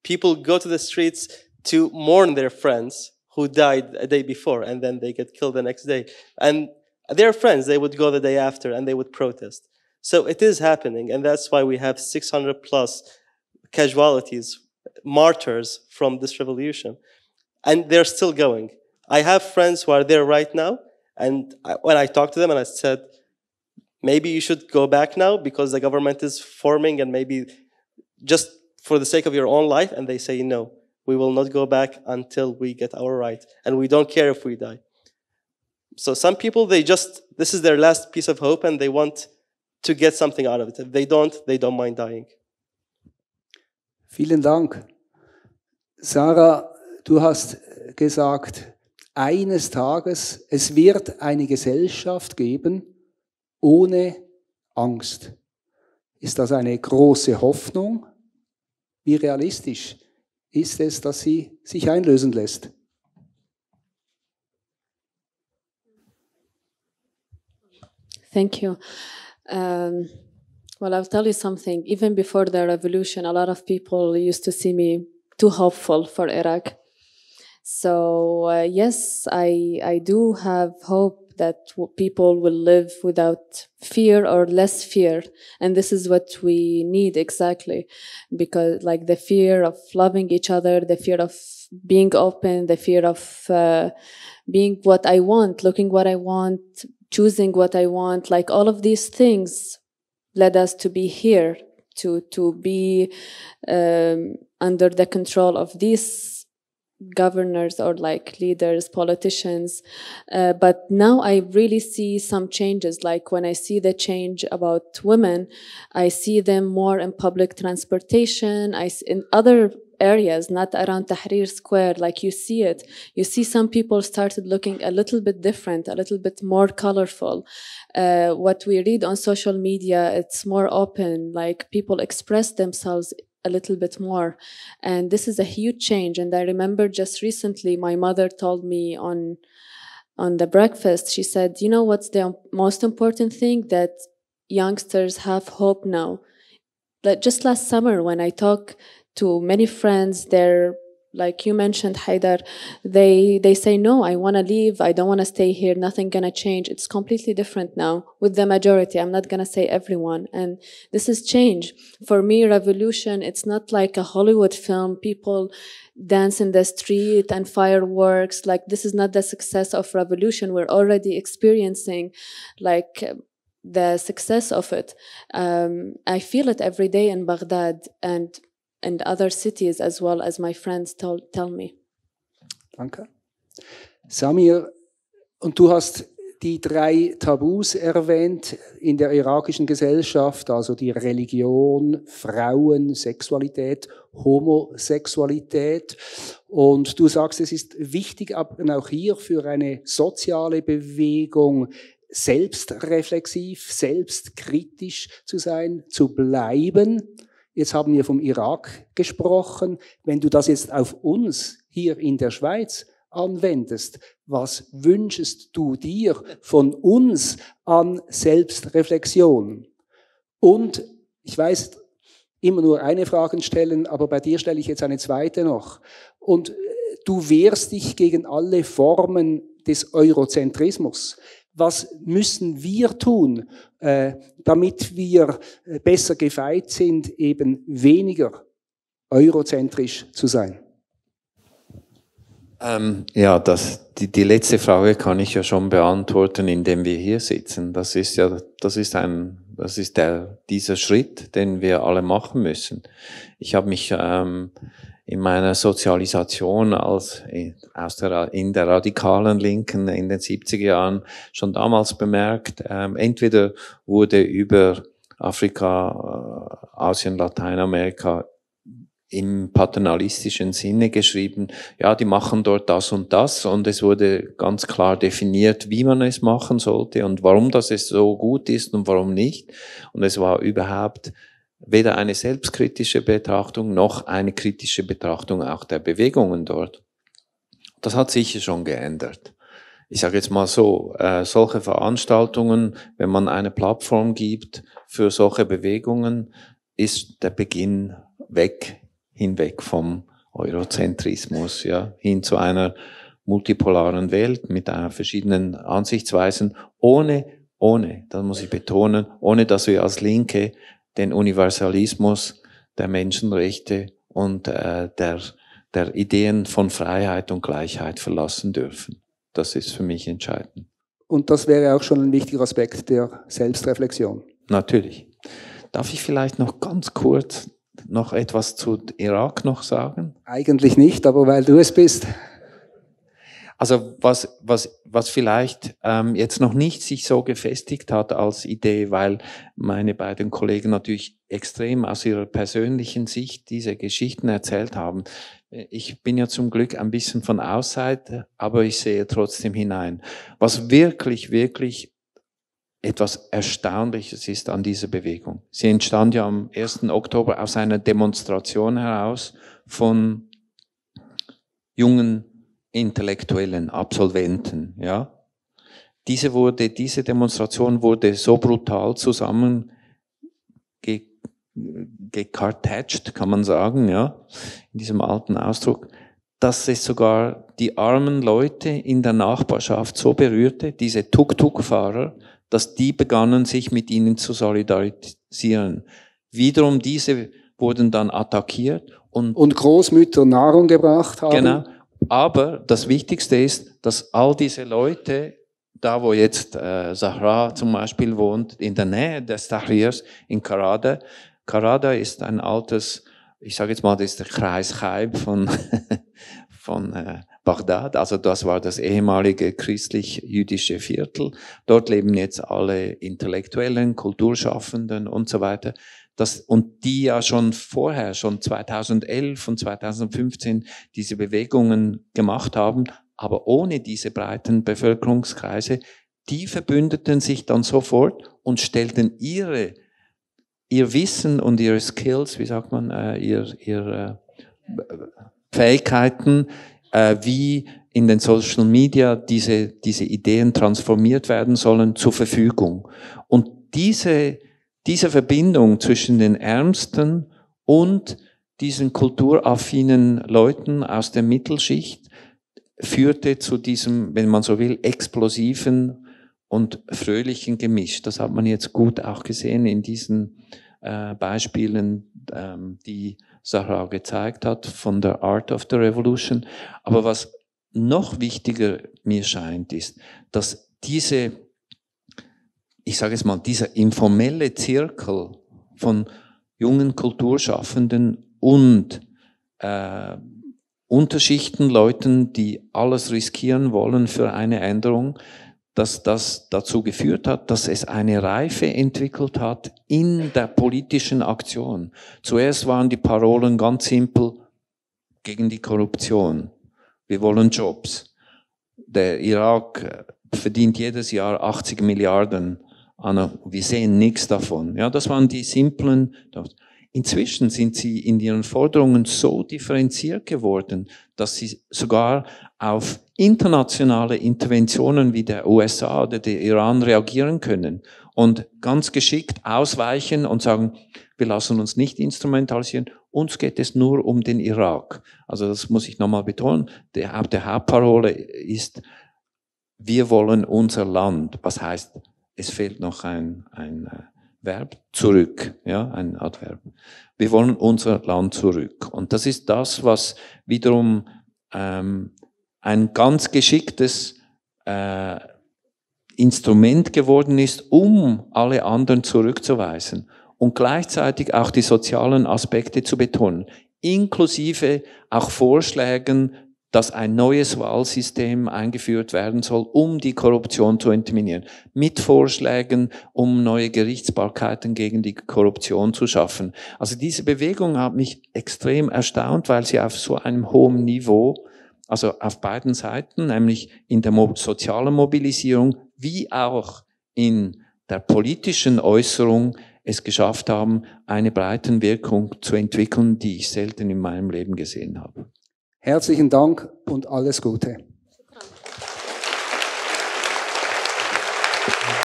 People go to the streets to mourn their friends who died a day before and then they get killed the next day. And their friends, they would go the day after and they would protest. So it is happening, and that's why we have 600 plus casualties, martyrs from this revolution. And they're still going. I have friends who are there right now, and when I talked to them and I said, maybe you should go back now because the government is forming and maybe just for the sake of your own life, and they say, no, we will not go back until we get our right, and we don't care if we die. So some people, this is their last piece of hope and they want to get something out of it. If they don't mind dying. Vielen Dank. Zahraa, du hast gesagt, eines Tages, es wird eine Gesellschaft geben ohne Angst. Ist das eine große Hoffnung? Wie realistisch ist es, dass sie sich einlösen lässt? Thank you. Well, I'll tell you something. Even before the revolution, a lot of people used to see me too hopeful for Iraq. So yes, I do have hope that people will live without fear or less fear. And this is what we need exactly. Because like the fear of loving each other, the fear of being open, the fear of being what I want, looking what I want, choosing what I want, like all of these things led us to be here, to be under the control of these governors or like leaders, politicians. But now I really see some changes. Like when I see the change about women, I see them more in public transportation, in other areas, not around Tahrir Square, like you see it. You see some people started looking a little bit different, a little bit more colorful. What we read on social media, it's more open, like people express themselves a little bit more. And this is a huge change. And I remember just recently, my mother told me on the breakfast, she said, you know what's the most important thing? That youngsters have hope now. Like just last summer, when I talk to many friends, they're like you mentioned, Hayder, they say, no, I want to leave. I don't want to stay here. Nothing going to change. It's completely different now with the majority. I'm not going to say everyone. And this is change. For me, revolution, it's not like a Hollywood film. People dance in the street and fireworks. Like this is not the success of revolution. We're already experiencing like the success of it. I feel it every day in Baghdad and other cities as well, as my friends tell me. Danke. Samir, und du hast die 3 Tabus erwähnt in der irakischen Gesellschaft, also die Religion, Frauen, Sexualität, Homosexualität. Und du sagst, es ist wichtig, aber auch hier für eine soziale Bewegung selbstreflexiv, selbstkritisch zu sein, zu bleiben. Jetzt haben wir vom Irak gesprochen. Wenn du das jetzt auf uns hier in der Schweiz anwendest, was wünschst du dir von uns an Selbstreflexion? Und ich weiß, immer nur eine Frage stellen, aber bei dir stelle ich jetzt eine zweite noch. Und du wehrst dich gegen alle Formen des Eurozentrismus. Was müssen wir tun, damit wir besser gefeit sind, eben weniger eurozentrisch zu sein? Ja, die letzte Frage kann ich ja schon beantworten, indem wir hier sitzen. Das ist dieser Schritt, den wir alle machen müssen. Ich habe mich in meiner Sozialisation in der radikalen Linken in den 70er Jahren schon damals bemerkt, entweder wurde über Afrika, Asien, Lateinamerika im paternalistischen Sinne geschrieben, ja, die machen dort das und es wurde ganz klar definiert, wie man es machen sollte und warum das es so gut ist und warum nicht. Und es war überhaupt weder eine selbstkritische Betrachtung noch eine kritische Betrachtung auch der Bewegungen dort. Das hat sicher schon geändert. Ich sage jetzt mal so, solche Veranstaltungen, wenn man eine Plattform gibt für solche Bewegungen, ist der Beginn hinweg vom Eurozentrismus, ja, hin zu einer multipolaren Welt mit verschiedenen Ansichtsweisen, ohne, das muss ich betonen, ohne dass wir als Linke den Universalismus der Menschenrechte und der Ideen von Freiheit und Gleichheit verlassen dürfen. Das ist für mich entscheidend. Und das wäre auch schon ein wichtiger Aspekt der Selbstreflexion. Natürlich. Darf ich vielleicht noch ganz kurz noch etwas zu Irak noch sagen? Eigentlich nicht, aber weil du es bist. Also was vielleicht jetzt noch nicht sich so gefestigt hat als Idee, weil meine beiden Kollegen natürlich extrem aus ihrer persönlichen Sicht diese Geschichten erzählt haben. Ich bin ja zum Glück ein bisschen von außerhalb, aber ich sehe trotzdem hinein. Was wirklich, wirklich etwas Erstaunliches ist an dieser Bewegung. Sie entstand ja am 1. Oktober aus einer Demonstration heraus von jungen intellektuellen Absolventen, ja. Diese Demonstration wurde so brutal gekartätscht, kann man sagen, ja, in diesem alten Ausdruck, dass es sogar die armen Leute in der Nachbarschaft so berührte, diese Tuk-Tuk-Fahrer, dass die begannen, sich mit ihnen zu solidarisieren. Wiederum diese wurden dann attackiert und Großmütter Nahrung gebracht haben. Genau. Aber das Wichtigste ist, dass all diese Leute, da wo jetzt Zahraa zum Beispiel wohnt, in der Nähe des Tahrirs, in Karada. Karada ist ein altes, ich sage jetzt mal, das ist der Kreis Chaib von Bagdad. Also das war das ehemalige christlich-jüdische Viertel. Dort leben jetzt alle Intellektuellen, Kulturschaffenden und so weiter. Und die ja schon vorher, schon 2011 und 2015 diese Bewegungen gemacht haben, aber ohne diese breiten Bevölkerungskreise, die verbündeten sich dann sofort und stellten ihr Wissen und ihre Skills, wie sagt man, ihre Fähigkeiten, wie in den Social Media diese Ideen transformiert werden sollen, zur Verfügung. Und diese Verbindung zwischen den Ärmsten und diesen kulturaffinen Leuten aus der Mittelschicht führte zu diesem, wenn man so will, explosiven und fröhlichen Gemisch. Das hat man jetzt gut auch gesehen in diesen Beispielen, die Zahraa gezeigt hat von der Art of the Revolution. Aber was noch wichtiger mir scheint, ist, dass dieser informelle Zirkel von jungen Kulturschaffenden und Unterschichtenleuten, die alles riskieren wollen für eine Änderung, dass das dazu geführt hat, dass es eine Reife entwickelt hat in der politischen Aktion. Zuerst waren die Parolen ganz simpel gegen die Korruption. Wir wollen Jobs. Der Irak verdient jedes Jahr 80 Milliarden. Wir sehen nichts davon. Ja, das waren die simplen. Inzwischen sind sie in ihren Forderungen so differenziert geworden, dass sie sogar auf internationale Interventionen wie der USA oder der Iran reagieren können und ganz geschickt ausweichen und sagen, wir lassen uns nicht instrumentalisieren, uns geht es nur um den Irak. Also das muss ich nochmal betonen. Der Hauptparole ist, wir wollen unser Land. Was heißt, es fehlt noch ein Verb, zurück, ja, ein Adverb. Wir wollen unser Land zurück. Und das ist das, was wiederum ein ganz geschicktes Instrument geworden ist, um alle anderen zurückzuweisen und gleichzeitig auch die sozialen Aspekte zu betonen, inklusive auch Vorschlägen, dass ein neues Wahlsystem eingeführt werden soll, um die Korruption zu eliminieren. Mit Vorschlägen, um neue Gerichtsbarkeiten gegen die Korruption zu schaffen. Also diese Bewegung hat mich extrem erstaunt, weil sie auf so einem hohen Niveau, also auf beiden Seiten, nämlich in der sozialen Mobilisierung wie auch in der politischen Äußerung, es geschafft haben, eine breite Wirkung zu entwickeln, die ich selten in meinem Leben gesehen habe. Herzlichen Dank und alles Gute.